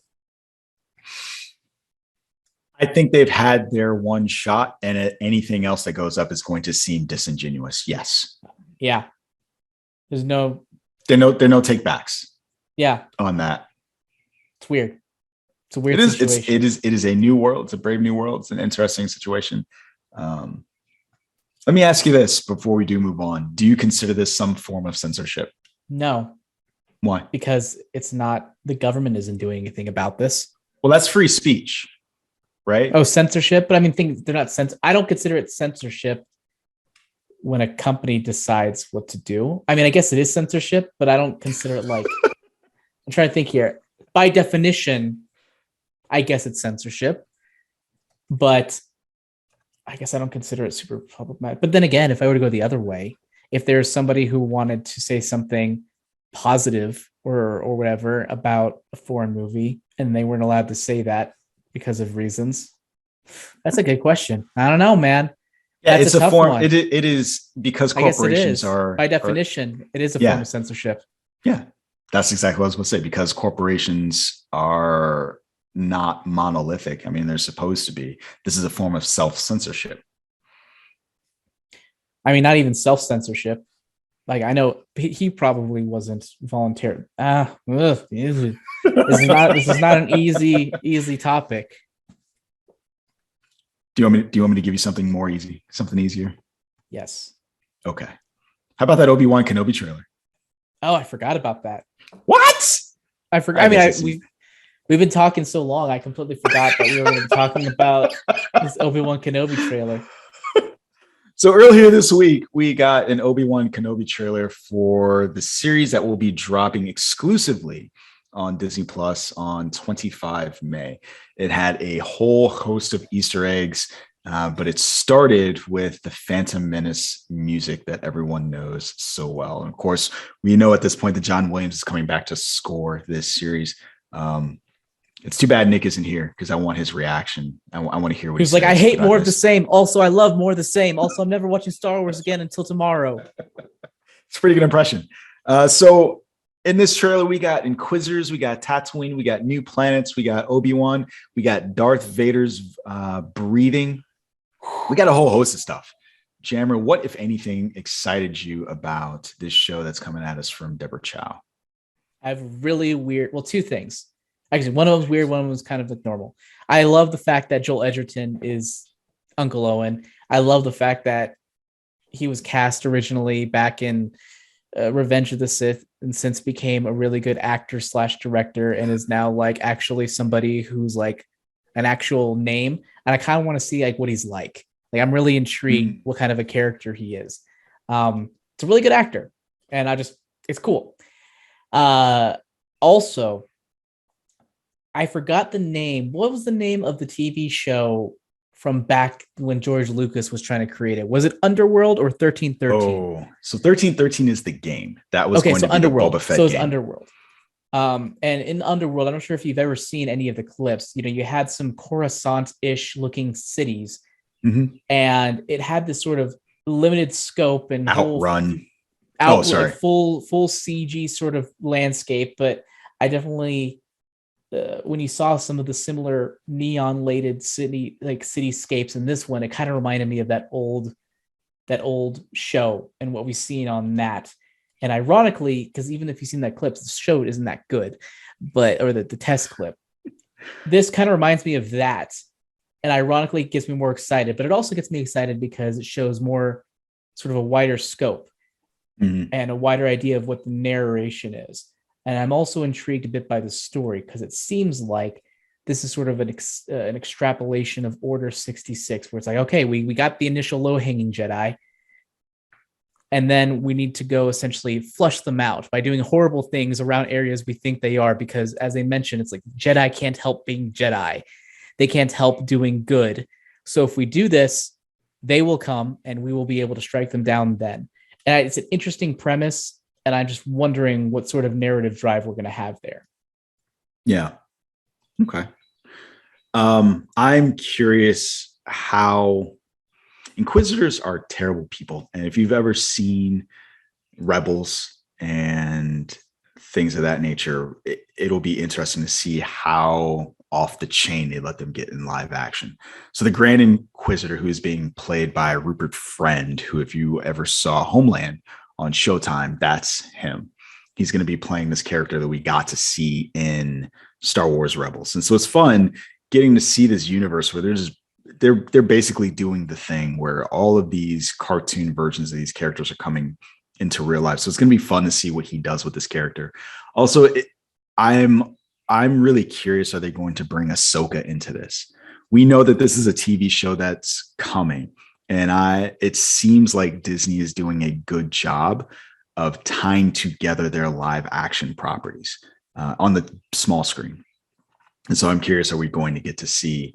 I think they've had their one shot, and anything else that goes up is going to seem disingenuous. Yes. Yeah. There are no take backs. Yeah. On that. It's weird. It's a weird situation. It is a new world. It's a brave new world. It's an interesting situation. Let me ask you this before we do move on. Do you consider this some form of censorship? No. Why? Because it's not, the government isn't doing anything about this. Well, that's free speech, right? Oh, censorship. But I mean, they're not I don't consider it censorship when a company decides what to do. I mean, I guess it is censorship, but I don't consider it like, I'm trying to think here. By definition, I guess it's censorship, but I guess I don't consider it super problematic. But then again, if I were to go the other way, if there's somebody who wanted to say something positive or whatever about a foreign movie and they weren't allowed to say that because of reasons, that's a good question. I don't know, man. Yeah, it's a form. One. It is because corporations are by definition, it is a form of censorship. Yeah, that's exactly what I was going to say. Because corporations are not monolithic. I mean, they're supposed to be. This is a form of self-censorship. I mean, not even self-censorship. Like, I know he probably wasn't voluntary. This is not an easy topic. Do you want me to give you something more easy, something easier? Yes. Okay. How about that Obi-Wan Kenobi trailer? Oh, I forgot about that. What? I forgot. I mean, we've been talking so long, I completely forgot that we were going to be talking about this Obi-Wan Kenobi trailer. So earlier this week, we got an Obi-Wan Kenobi trailer for the series that will be dropping exclusively on Disney Plus on 25 May. It had a whole host of Easter eggs, but it started with the Phantom Menace music that everyone knows so well. And of course, we know at this point that John Williams is coming back to score this series. It's too bad Nick isn't here because I want his reaction. I want to hear what he's like. I hate more of the same. Also, I love more of the same. Also, I'm never watching Star Wars again until tomorrow. It's a pretty good impression. So in this trailer, we got Inquisitors, we got Tatooine, we got new planets, we got Obi-Wan, we got Darth Vader's breathing. We got a whole host of stuff. Jammer, what, if anything, excited you about this show that's coming at us from Deborah Chow? I have really weird, two things. Actually, one of them was weird, one of them was kind of like normal. I love the fact that Joel Edgerton is Uncle Owen. I love the fact that he was cast originally back in Revenge of the Sith and since became a really good actor / director and is now like actually somebody who's like an actual name. And I kind of want to see like what he's like. Like I'm really intrigued what kind of a character he is. It's a really good actor and it's cool. Also, I forgot the name. What was the name of the TV show from back when George Lucas was trying to create it? Was it Underworld or 1313? Oh, so 1313 is the game. That was going to be Underworld. The Boba Fett so it's game. Underworld. And in Underworld, I'm not sure if you've ever seen any of the clips. You know, you had some Coruscant-ish looking cities, and it had this sort of limited scope and Outrun. Full CG sort of landscape. But I definitely. When you saw some of the similar neon-lighted cityscapes in this one, it kind of reminded me of that old show and what we've seen on that. And ironically, because even if you've seen that clip, the show isn't that good, or the test clip. This kind of reminds me of that, and ironically, it gets me more excited. But it also gets me excited because it shows more sort of a wider scope. and a wider idea of what the narration is. And I'm also intrigued a bit by the story because it seems like this is sort of an extrapolation of Order 66, where it's like, okay, we got the initial low-hanging Jedi, and then we need to go essentially flush them out by doing horrible things around areas we think they are, because as they mentioned, it's like Jedi can't help being Jedi. They can't help doing good. So if we do this, they will come and we will be able to strike them down then. And it's an interesting premise, and I'm just wondering what sort of narrative drive we're going to have there. Yeah. Okay. I'm curious how Inquisitors are terrible people. And if you've ever seen Rebels and things of that nature, it'll be interesting to see how off the chain they let them get in live action. So the Grand Inquisitor, who is being played by Rupert Friend, who, if you ever saw Homeland on Showtime, that's him. He's going to be playing this character that we got to see in Star Wars Rebels. And so it's fun getting to see this universe where they're basically doing the thing where all of these cartoon versions of these characters are coming into real life. So it's going to be fun to see what he does with this character. Also, I'm really curious, are they going to bring Ahsoka into this? We know that this is a TV show that's coming, and it seems like Disney is doing a good job of tying together their live action properties on the small screen. And so I'm curious, are we going to get to see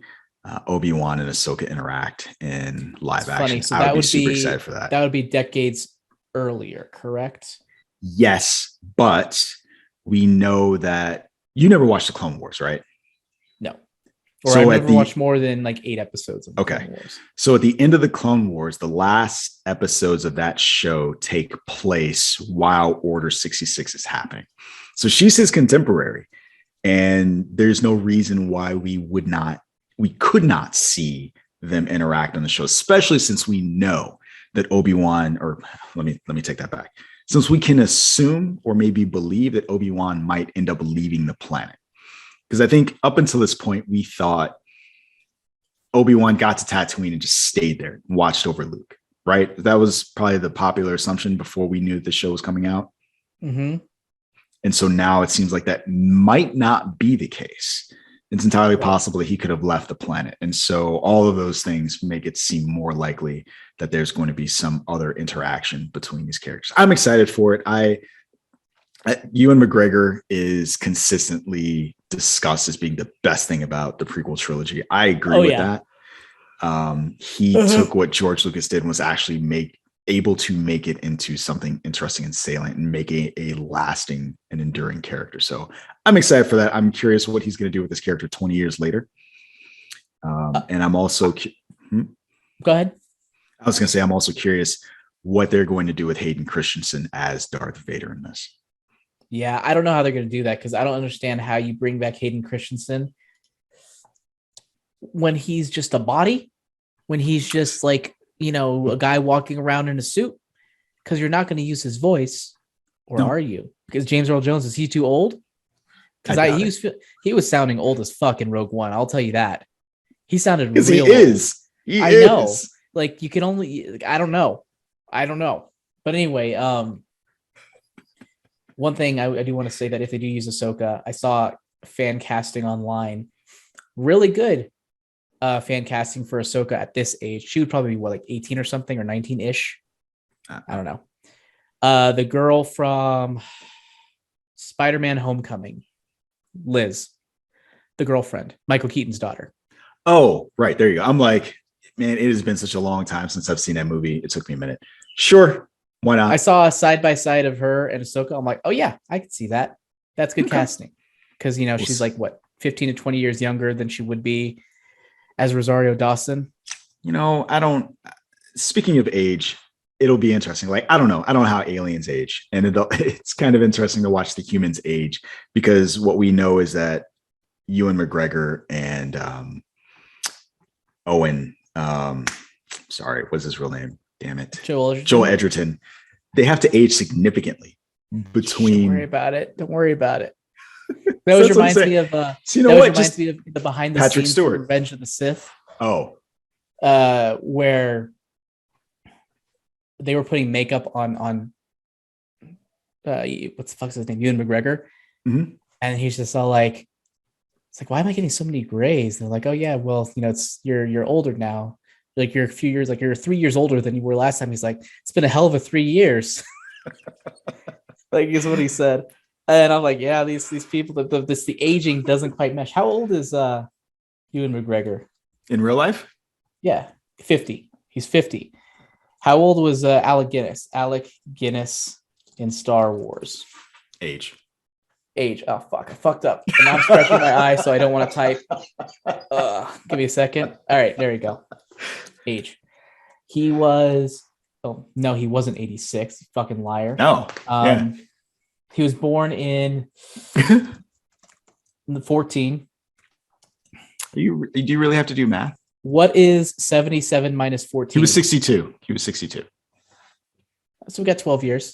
Obi-Wan and Ahsoka interact in live action? So I would be super excited for that. That would be decades earlier, correct? Yes, but we know that you never watched the Clone Wars, right? No. Or I've never watched more than like 8 episodes of the Clone Wars. So at the end of the Clone Wars, the last episodes of that show take place while Order 66 is happening. So she's his contemporary, and there's no reason why we could not see them interact on the show, especially since we know that Obi-Wan, or let me take that back. Since we can assume or maybe believe that Obi-Wan might end up leaving the planet. Because I think up until this point, we thought Obi-Wan got to Tatooine and just stayed there and watched over Luke, right? That was probably the popular assumption before we knew the show was coming out. Mm-hmm. And so now it seems like that might not be the case. It's entirely possible that he could have left the planet. And so all of those things make it seem more likely that there's going to be some other interaction between these characters. I'm excited for it. Ewan McGregor is consistently discussed as being the best thing about the prequel trilogy. I agree with that. He took what George Lucas did and was actually able to make it into something interesting and salient and make a lasting and enduring character. So I'm excited for that. I'm curious what he's going to do with this character 20 years later. And I'm also go ahead. I was going to say, I'm also curious what they're going to do with Hayden Christensen as Darth Vader in this. Yeah, I don't know how they're going to do that, because I don't understand how you bring back Hayden Christensen when he's just a body, when he's just like, a guy walking around in a suit, because you're not going to use his voice, or are you? Because James Earl Jones, is he too old? Because he was sounding old as fuck in Rogue One. I'll tell you that. He sounded real old. I know. Like, you can only, I don't know. But anyway, one thing I do want to say, that if they do use Ahsoka, I saw fan casting online. Really good fan casting for Ahsoka at this age. She would probably be like 18 or something, or 19-ish. I don't know. The girl from Spider-Man Homecoming, Liz, the girlfriend, Michael Keaton's daughter. Oh, right. There you go. I'm like, man, it has been such a long time since I've seen that movie. It took me a minute. Sure. Why not? I saw a side-by-side of her and Ahsoka. I'm like, oh yeah, I can see that. That's good casting. Because, she's like, what, 15 to 20 years younger than she would be as Rosario Dawson. Speaking of age, it'll be interesting. Like, I don't know how aliens age. And it's kind of interesting to watch the humans age, because what we know is that Ewan McGregor and Owen, what's his real name? Damn it. Joel Edgerton. They have to age significantly between. Don't worry about it. That was reminds me of reminds me of the behind the Patrick scenes Stewart. Revenge of the Sith. Oh. Where they were putting makeup on what's the fuck's his name? Ewan McGregor. Mm-hmm. And he's just all like, it's like, why am I getting so many grays? And they're like, oh yeah, well, it's you're older now. Like you're a few years, like you're 3 years older than you were last time. He's like, it's been a hell of a 3 years. Like is what he said. And I'm like, yeah, these people, the aging doesn't quite mesh. How old is Ewan McGregor? In real life? Yeah, 50. He's 50. How old was Alec Guinness? Alec Guinness in Star Wars. Age. Oh, fuck. I fucked up. And now I'm scratching my eye, so I don't want to type. Give me a second. All right, there you go. Age. He was... Oh, no, he wasn't 86. Fucking liar. No. Yeah. He was born in the 14. Do you really have to do math? What is 77 minus 14? He was 62. So we got 12 years.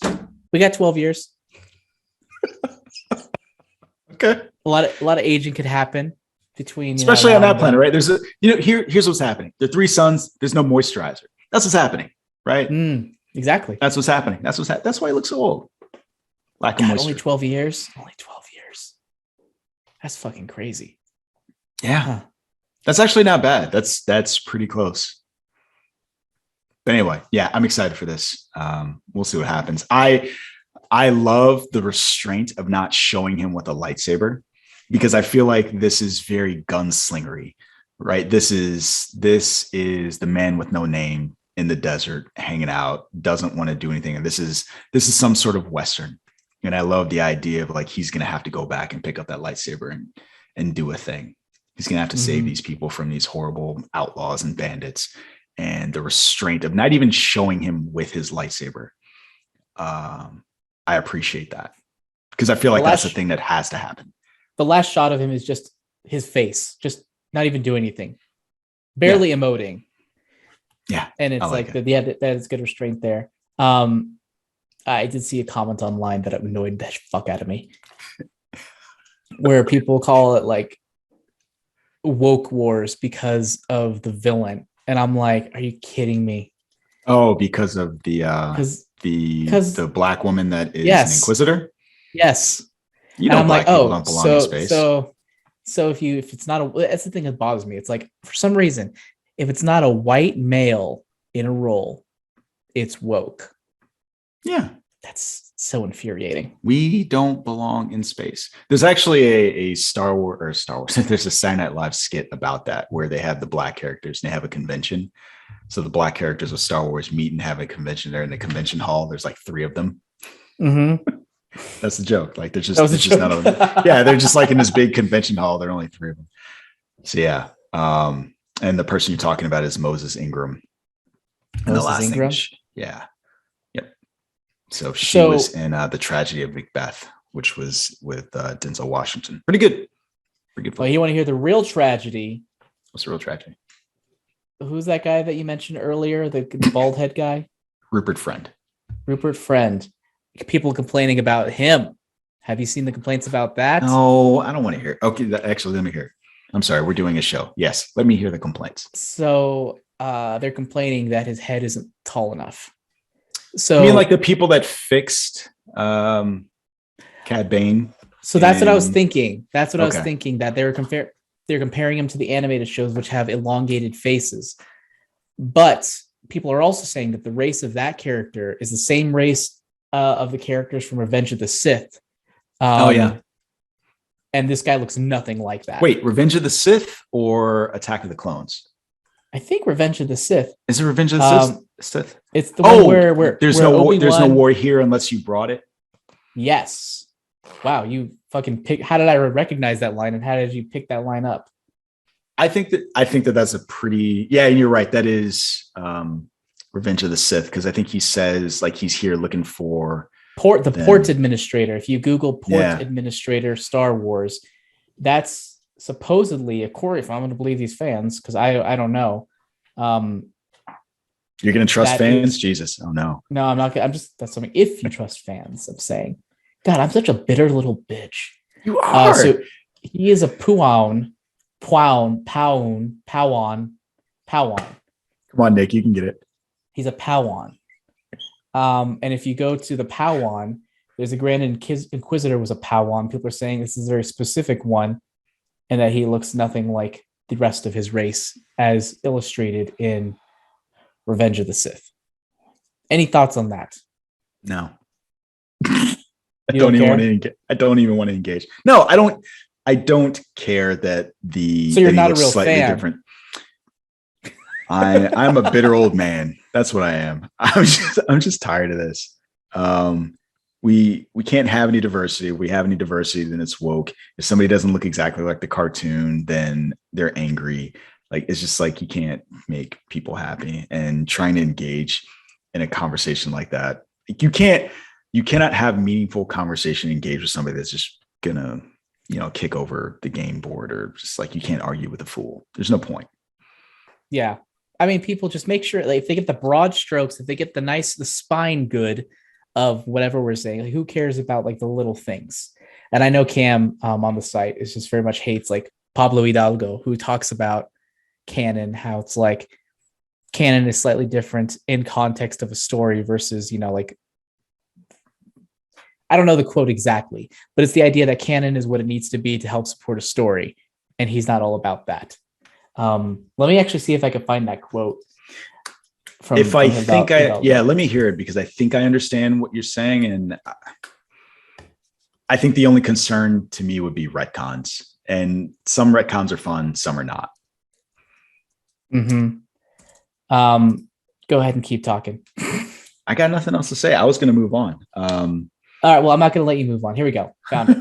Okay. A lot of aging could happen between, especially on that planet, right? There's here's what's happening. The 3 suns. There's no moisturizer. That's what's happening, right? Exactly. That's what's happening. That's why he looks so old. Lack of moisture. Only 12 years. That's fucking crazy. Yeah. Huh. That's actually not bad. That's pretty close. But anyway, yeah, I'm excited for this. We'll see what happens. I love the restraint of not showing him with a lightsaber, because I feel like this is very gunslingery, right? This is the man with no name in the desert, hanging out, doesn't want to do anything. And this is some sort of Western. And I love the idea of like, he's going to have to go back and pick up that lightsaber and do a thing. He's going to have to save these people from these horrible outlaws and bandits, and the restraint of not even showing him with his lightsaber. I appreciate that, because I feel like that's the thing that has to happen. The last shot of him is just his face, just not even doing anything, barely emoting. Yeah. And it's like that is good restraint there. I did see a comment online that annoyed the fuck out of me, where people call it like woke wars because of the villain. And I'm like, are you kidding me? Oh, because of the black woman that is an inquisitor? Yes. I'm like, don't belong in space. So if it's not that's the thing that bothers me. It's like, for some reason, if it's not a white male in a role, it's woke. Yeah. That's so infuriating. We don't belong in space. There's actually a Star Wars. There's a Saturday Night Live skit about that, where they have the black characters and they have a convention. So the black characters of Star Wars meet and have a convention there in the convention hall. There's like 3 of them. Mm-hmm. That's the joke. Like there's just none of them. Yeah, they're just like in this big convention hall. There are only 3 of them. So yeah. And the person you're talking about is Moses Ingram. And the last name, yeah. Yep. So she was in The Tragedy of Macbeth, which was with Denzel Washington. Pretty good. Well, you want to hear the real tragedy? What's the real tragedy? Who's that guy that you mentioned earlier? The bald head guy? Rupert Friend. People complaining about him. Have you seen the complaints about that? No, I don't want to hear. Okay, actually, let me hear. I'm sorry, we're doing a show. Yes, let me hear the complaints. So they're complaining that his head isn't tall enough. So you mean like the people that fixed Cad Bane? So that's what I was thinking. I was thinking, that they're comparing him to the animated shows, which have elongated faces. But people are also saying that the race of that character is the same race of the characters from Revenge of the Sith. And this guy looks nothing like that. Wait, Revenge of the Sith or Attack of the Clones? I think Revenge of the Sith. Is it Revenge of the Sith? It's the one where there's no war here unless you brought it. Yes. Wow, you fucking pick. How did I recognize that line, and how did you pick that line up? I think that that's a pretty. Yeah, you're right. That is Revenge of the Sith, because I think he says like he's here looking for port administrator. If you Google port administrator Star Wars, that's supposedly, if I'm going to believe these fans, because I don't know. You're going to trust fans? Jesus. Oh no. No, I'm not. That's something. If you trust fans, I'm saying. God, I'm such a bitter little bitch. You are. So he is a Padawan. Come on, Nick, you can get it. He's a Padawan. And if you go to the Padawan, there's a Grand Inquisitor was a Padawan. People are saying this is a very specific one, and that he looks nothing like the rest of his race, as illustrated in Revenge of the Sith. Any thoughts on that? No. I don't even want to engage. No, I don't care that So you're not a real slightly fan. Different. I'm a bitter old man. That's what I am. I'm just tired of this. We can't have any diversity. If we have any diversity, then it's woke. If somebody doesn't look exactly like the cartoon, then they're angry. Like, it's just like, you can't make people happy, and trying to engage in a conversation like that. Like, you cannot have meaningful conversation, engage with somebody that's just gonna, kick over the game board, or just like, you can't argue with a fool. There's no point. Yeah. I mean, people just make sure, like, if they get the broad strokes, if they get the spine good of whatever we're saying, like, who cares about like the little things? And I know Cam on the site is just very much hates like Pablo Hidalgo, who talks about canon, how it's like canon is slightly different in context of a story versus, like, I don't know the quote exactly, but it's the idea that canon is what it needs to be to help support a story. And he's not all about that. Let me actually see if I can find that quote. Let me hear it, because I think I understand what you're saying. And I think the only concern to me would be retcons, and some retcons are fun, some are not. Mm-hmm. Go ahead and keep talking. I got nothing else to say. I was going to move on. All right. Well, I'm not going to let you move on. Here we go. Found it.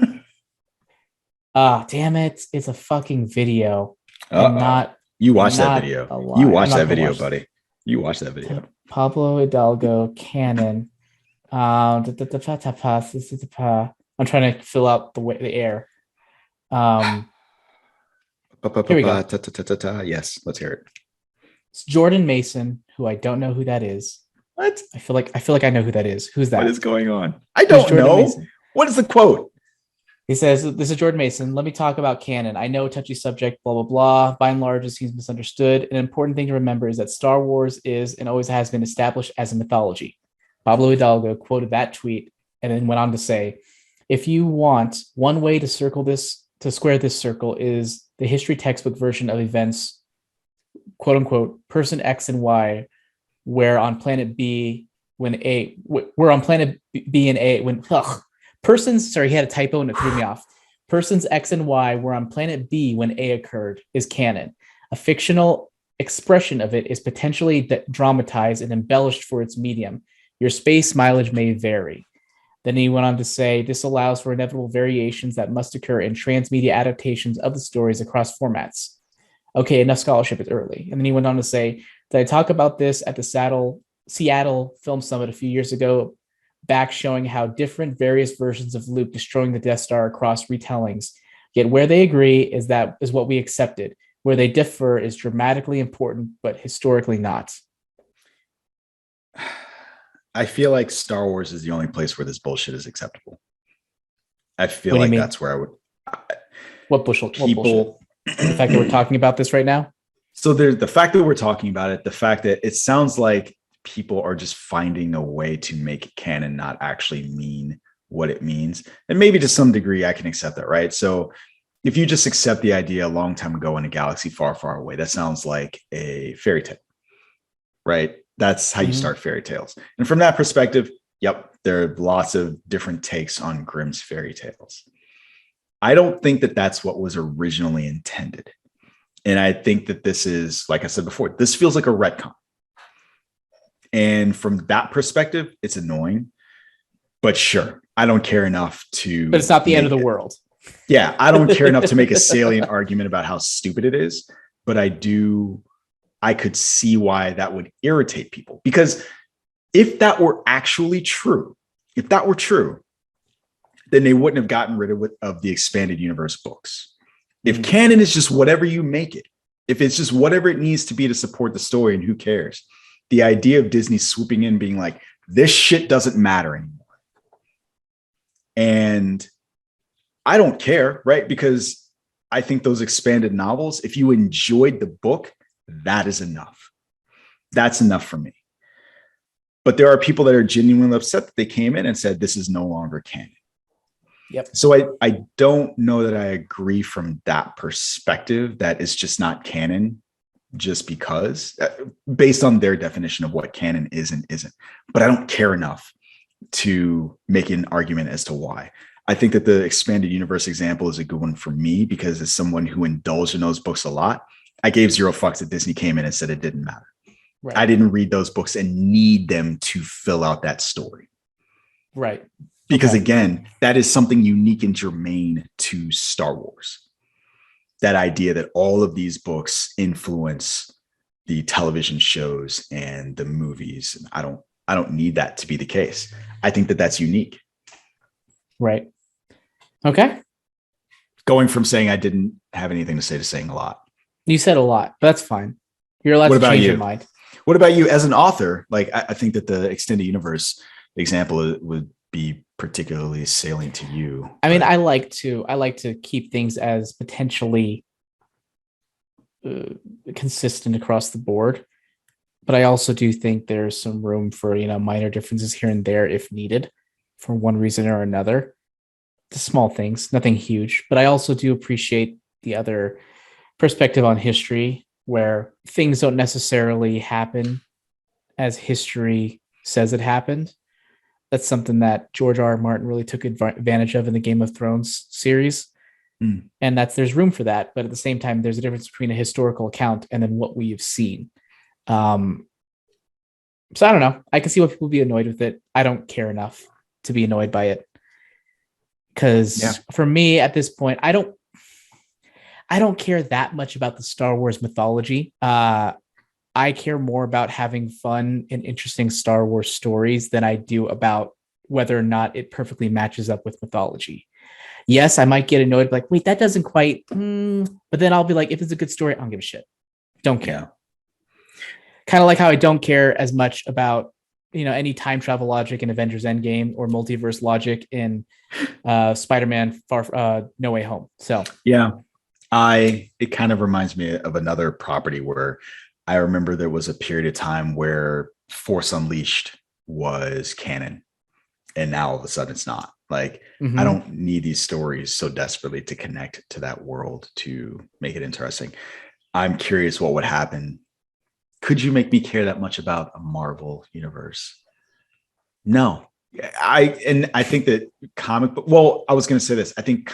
Damn it. It's a fucking video. You watched that video. You watched that video, buddy. You watched that video. Pablo Hidalgo canon. I'm trying to fill out the air. Here we go. Yes, let's hear it. It's Jordan Mason, who I don't know who that is. What? I feel like I know who that is. Who's that? What is going on? I don't know. Mason? What is the quote? He says, "This is Jordan Mason. Let me talk about canon. I know, touchy subject, blah, blah, blah. By and large, it seems misunderstood. An important thing to remember is that Star Wars is and always has been established as a mythology." Pablo Hidalgo quoted that tweet and then went on to say, "If you want, one way to square this circle is the history textbook version of events, quote unquote, person X and Y, where on planet B we're on planet B and A when persons, sorry, he had a typo and it threw me off. Persons X and Y were on planet B when A occurred is canon. A fictional expression of it is potentially dramatized and embellished for its medium. Your space mileage may vary." Then he went on to say, "This allows for inevitable variations that must occur in transmedia adaptations of the stories across formats." Okay, enough scholarship is early. And then he went on to say that I talk about this at the Seattle Film Summit a few years ago, back showing how different various versions of Luke destroying the Death Star across retellings. Yet where they agree is what we accepted. Where they differ is dramatically important, but historically not. I feel like Star Wars is the only place where this bullshit is acceptable. I feel like that's where I would. What bullshit? The fact that we're talking about this right now? So there's the fact that we're talking about it, the fact that it sounds like people are just finding a way to make canon not actually mean what it means. And maybe to some degree I can accept that, right? So if you just accept the idea a long time ago in a galaxy far, far away, that sounds like a fairy tale, right? That's how you start fairy tales. And from that perspective, yep, there are lots of different takes on Grimm's fairy tales. I don't think that that's what was originally intended. And I think that this is, like I said before, this feels like a retcon. And from that perspective, it's annoying. But sure, I don't care enough to... But it's not the end of the world. Yeah, I don't care enough to make a salient argument about how stupid it is. But I could see why that would irritate people. Because if that were actually true, then they wouldn't have gotten rid of the expanded universe books. If canon is just whatever you make it, if it's just whatever it needs to be to support the story, and who cares? The idea of Disney swooping in being like, this shit doesn't matter anymore. And I don't care, right? Because I think those expanded novels, if you enjoyed the book, that is enough. That's enough for me. But there are people that are genuinely upset that they came in and said, this is no longer canon. Yep. So I don't know that I agree from that perspective, that it's just not canon just because, based on their definition of what canon is and isn't. But I don't care enough to make an argument as to why. I think that the expanded universe example is a good one for me, because as someone who indulged in those books a lot, I gave zero fucks that Disney came in and said it didn't matter. Right. I didn't read those books and need them to fill out that story. Right. Because again, that is something unique and germane to Star Wars. That idea that all of these books influence the television shows and the movies. And I don't need that to be the case. I think that that's unique. Right. Okay. Going from saying I didn't have anything to say to saying a lot. You said a lot, but that's fine. You're allowed to change your mind. What about you as an author? Like, I think that the extended universe example would be particularly salient to you. I mean, I like to keep things as potentially consistent across the board, but I also do think there's some room for, minor differences here and there if needed for one reason or another. The small things, nothing huge, but I also do appreciate the other perspective on history, where things don't necessarily happen as history says it happened. That's something that George R.R. Martin really took advantage of in the Game of Thrones series. And there's room for that. But at the same time, there's a difference between a historical account and then what we've seen. So I don't know. I can see why people be annoyed with it. I don't care enough to be annoyed by it. Because for me at this point, I don't care that much about the Star Wars mythology. I care more about having fun and interesting Star Wars stories than I do about whether or not it perfectly matches up with mythology. Yes, I might get annoyed, like, wait, that doesn't quite, but then I'll be like, if it's a good story, I don't give a shit. Don't care. Yeah. Kind of like how I don't care as much about, any time travel logic in Avengers Endgame or multiverse logic in Spider-Man No Way Home. So yeah, it kind of reminds me of another property where I remember there was a period of time where Force Unleashed was canon, and now all of a sudden it's not. Like, I don't need these stories so desperately to connect to that world to make it interesting. I'm curious what would happen. Could you make me care that much about a Marvel universe? No. I think that I was going to say this. I think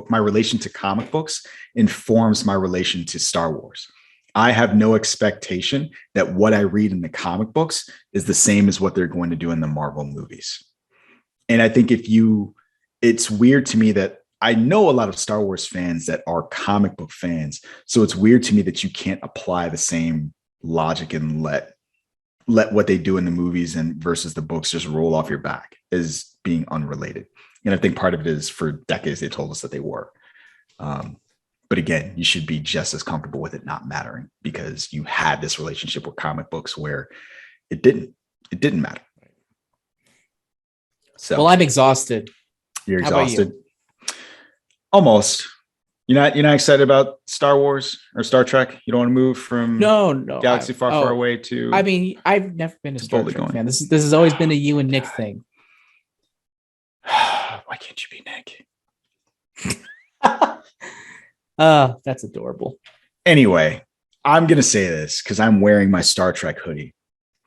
my relation to comic books informs my relation to Star Wars. I have no expectation that what I read in the comic books is the same as what they're going to do in the Marvel movies. And I think it's weird to me that I know a lot of Star Wars fans that are comic book fans. So it's weird to me that you can't apply the same logic and let what they do in the movies and versus the books just roll off your back as being unrelated. And I think part of it is for decades, they told us that they were. But again, you should be just as comfortable with it not mattering, because you had this relationship with comic books where it didn't matter. So, well, I'm exhausted. You're exhausted. Almost. You're not excited about Star Wars or Star Trek? You don't want to move from galaxy far away to. I mean, I've never been a Star Trek fan. This has always been a you and Nick thing. Why can't you be Nick? That's adorable. Anyway, I'm gonna say this because I'm wearing my Star Trek hoodie.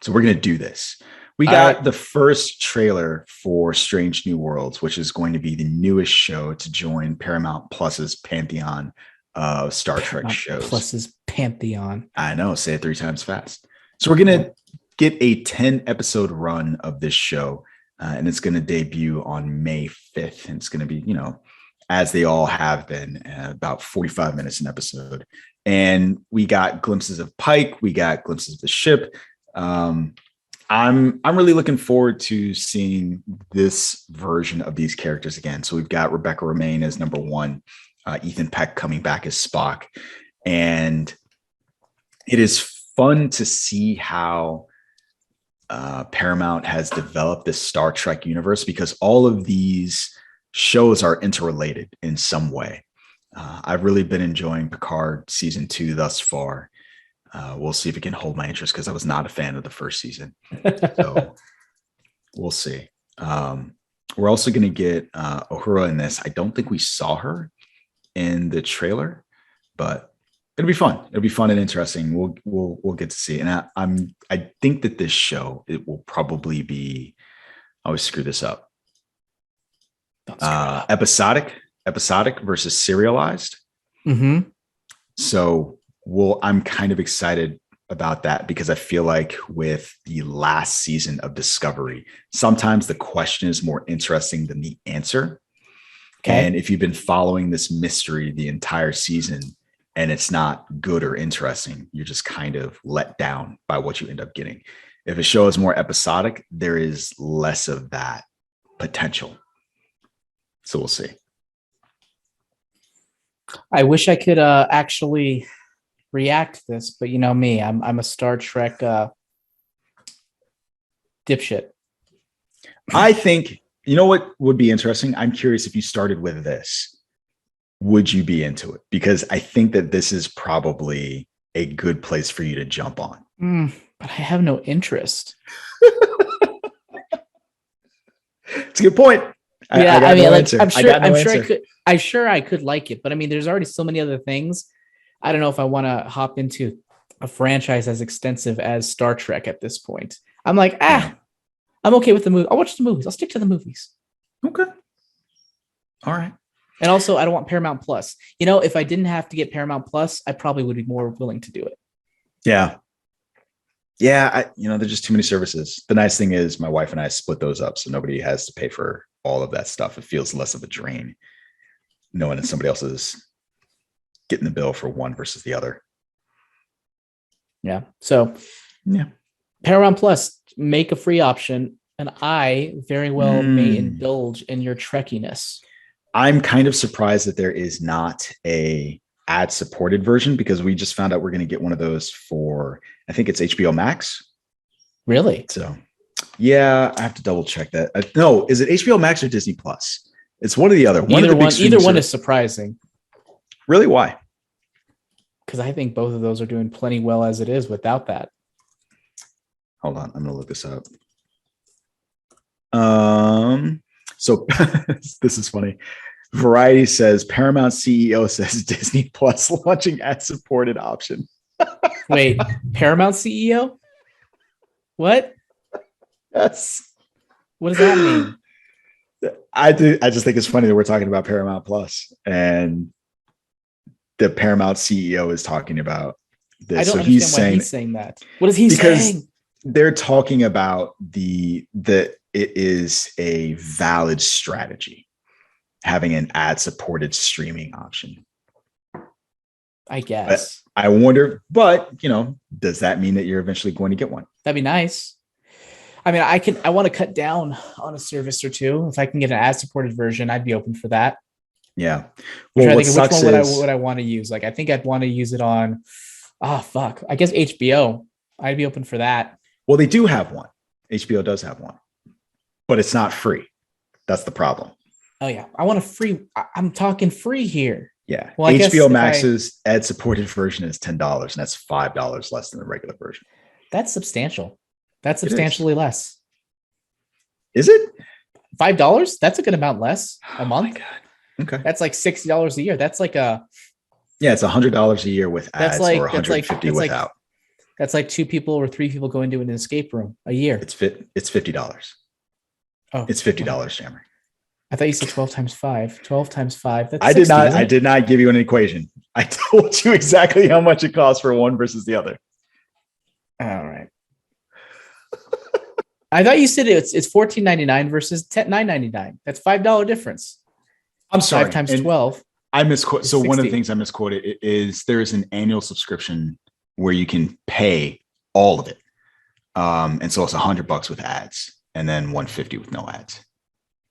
So we're gonna do this. We got the first trailer for Strange New Worlds, which is going to be the newest show to join Paramount Plus's pantheon of Star Trek shows. Plus's pantheon. I know, say it 3 times fast. So we're going to get a 10-episode run of this show, and it's going to debut on May 5th. And it's going to be, as they all have been, about 45 minutes an episode. And we got glimpses of Pike. We got glimpses of the ship. I'm really looking forward to seeing this version of these characters again. So we've got Rebecca Romijn as number 1, Ethan Peck coming back as Spock. And it is fun to see how Paramount has developed this Star Trek universe, because all of these shows are interrelated in some way. I've really been enjoying Picard season 2 thus far. We'll see if it can hold my interest because I was not a fan of the first season. So we'll see. We're also going to get Uhura in this. I don't think we saw her in the trailer, but it'll be fun. It'll be fun and interesting. We'll get to see. And I think that this show, it will probably be, I always screw this up. Episodic versus serialized. Mm-hmm. So I'm kind of excited about that because I feel like with the last season of Discovery, sometimes the question is more interesting than the answer. Okay. And if you've been following this mystery the entire season and it's not good or interesting, you're just kind of let down by what you end up getting. If a show is more episodic, there is less of that potential. So we'll see. I wish I could actually react to this, but you know me, I'm a Star Trek dipshit. I think, you know what would be interesting? I'm curious if you started with this, would you be into it? Because I think that this is probably a good place for you to jump on. But I have no interest. It's a good point. Yeah, I mean, like, I'm sure I could like it, but I mean, there's already so many other things. I don't know if I want to hop into a franchise as extensive as Star Trek at this point. I'm like, I'm okay with the movie. I'll watch the movies. I'll stick to the movies. Okay. All right. And also, I don't want Paramount Plus. You know, if I didn't have to get Paramount Plus, I probably would be more willing to do it. Yeah. Yeah. There's just too many services. The nice thing is my wife and I split those up, so nobody has to pay for all of that stuff. It feels less of a drain knowing that somebody else is getting the bill for one versus the other. Yeah. So, yeah. Paramount Plus, make a free option, and I very well may indulge in your trekkiness. I'm kind of surprised that there is not a ad-supported version because we just found out we're going to get one of those for, I think it's HBO Max. Really? So, yeah, I have to double check that. No, is it HBO Max or Disney Plus? It's one or the other. Either one is surprising. Really? Why? Because I think both of those are doing plenty well as it is without that. Hold on, I'm going to look this up. So this is funny. Variety says Paramount CEO says Disney Plus launching ad-supported option. Wait, Paramount CEO? What? Yes. What does that mean? I just think it's funny that we're talking about Paramount Plus and the Paramount CEO is talking about this. I don't understand why he's saying that. What is he saying? They're talking about it is a valid strategy having an ad-supported streaming option. I guess. But I wonder, does that mean that you're eventually going to get one? That'd be nice. I mean, I want to cut down on a service or two. If I can get an ad-supported version, I'd be open for that. Yeah. Well, which one would I want to use? Like, I think I'd want to use it on, I guess HBO. I'd be open for that. Well, they do have one. HBO does have one, but it's not free. That's the problem. Oh yeah. I want a free. I'm talking free here. Yeah. Well, HBO Max's ad-supported version is $10, and that's $5 less than the regular version. That's substantial. That's substantially less. Is it? $5? That's a good amount less a month. Oh my God. Okay. That's like $60 a year. That's like it's $100 a year with ads, or $150 without. That's like 2 people or 3 people going to an escape room a year. It's $50. Oh, it's $50, Jammer. I thought you said 12 times 5. 12 times 5. That's I 60, I did not give you an equation. I told you exactly how much it costs for one versus the other. All right. I thought you said it's $14.99 versus $9.99. That's $5 difference. I'm sorry. 5 times 12. I misquoted. So 60. One of the things I misquoted is there is an annual subscription where you can pay all of it. And so it's $100 with ads and then $150 with no ads.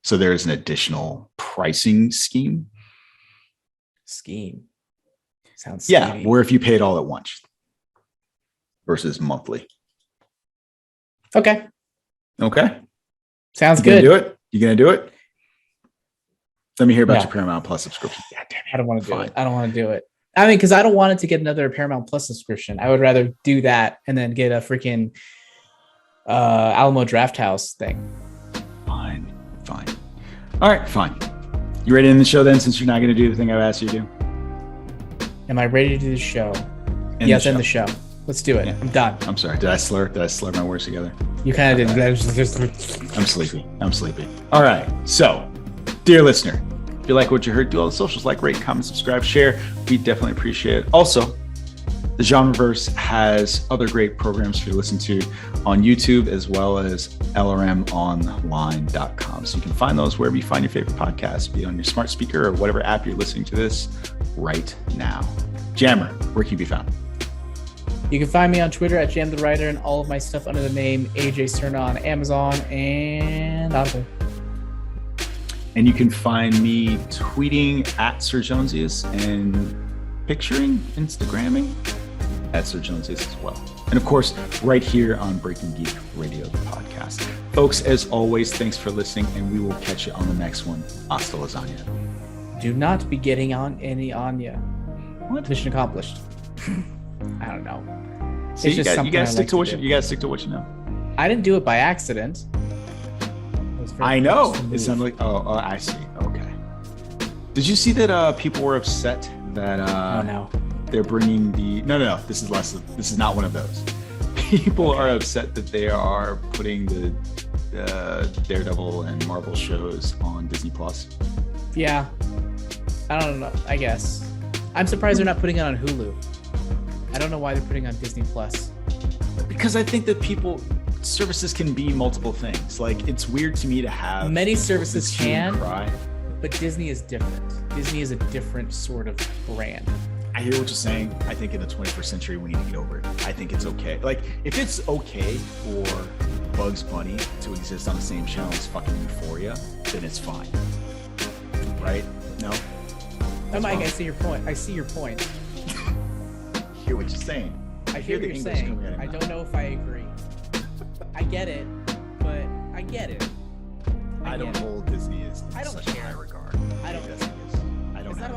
So there is an additional pricing scheme. Sounds schemy. Where if you pay it all at once versus monthly. Okay. Sounds good. You gonna do it? Let me hear about your Paramount Plus subscription. God damn it. I don't want to do it. I mean, because I don't want it to get another Paramount Plus subscription. I would rather do that and then get a freaking Alamo Drafthouse thing. Fine. All right, fine. You ready to end the show then, since you're not going to do the thing I've asked you to do? Am I ready to do the show? Yes, end the show. Let's do it. Yeah. I'm done. I'm sorry. Did I slur my words together? You kind of did. I'm sleepy. All right. So, dear listener, if you like what you heard, do all the socials, like, rate, comment, subscribe, share. We definitely appreciate it. Also, the Genreverse has other great programs for you to listen to on YouTube, as well as lrmonline.com. So you can find those wherever you find your favorite podcasts, be it on your smart speaker or whatever app you're listening to this right now. Jammer, where can you be found? You can find me on Twitter at Jam the Writer, and all of my stuff under the name AJ Cerna on Amazon and Audible. And you can find me tweeting at Sir Jonesius and picturing, Instagramming at Sir Jonesius as well. And of course, right here on Breaking Geek Radio, the podcast. Folks, as always, thanks for listening, and we will catch you on the next one. Hasta lasagna. Do not be getting on any Anya. What? Mission accomplished. I don't know. See, you gotta stick to what you know. I didn't do it by accident. I know. It sounded like I see. Okay. Did you see that people were upset that they're bringing the no. This is not one of those. People are upset that they are putting the Daredevil and Marvel shows on Disney Plus. Yeah. I don't know. I guess. I'm surprised they're not putting it on Hulu. I don't know why they're putting on Disney Plus. Because I think that services can be multiple things. Like, it's weird to me to have many services but Disney is different. Disney is a different sort of brand. I hear what you're saying. I think in the 21st century we need to get over it. I think it's okay. Like, if it's okay for Bugs Bunny to exist on the same channel as fucking Euphoria, then it's fine. Right? No? Mike, I see your point. I hear what you're saying. I hear what you're saying. I don't know if I agree. I get it, but I get it. I don't hold Disney as such high regard. I don't. I don't have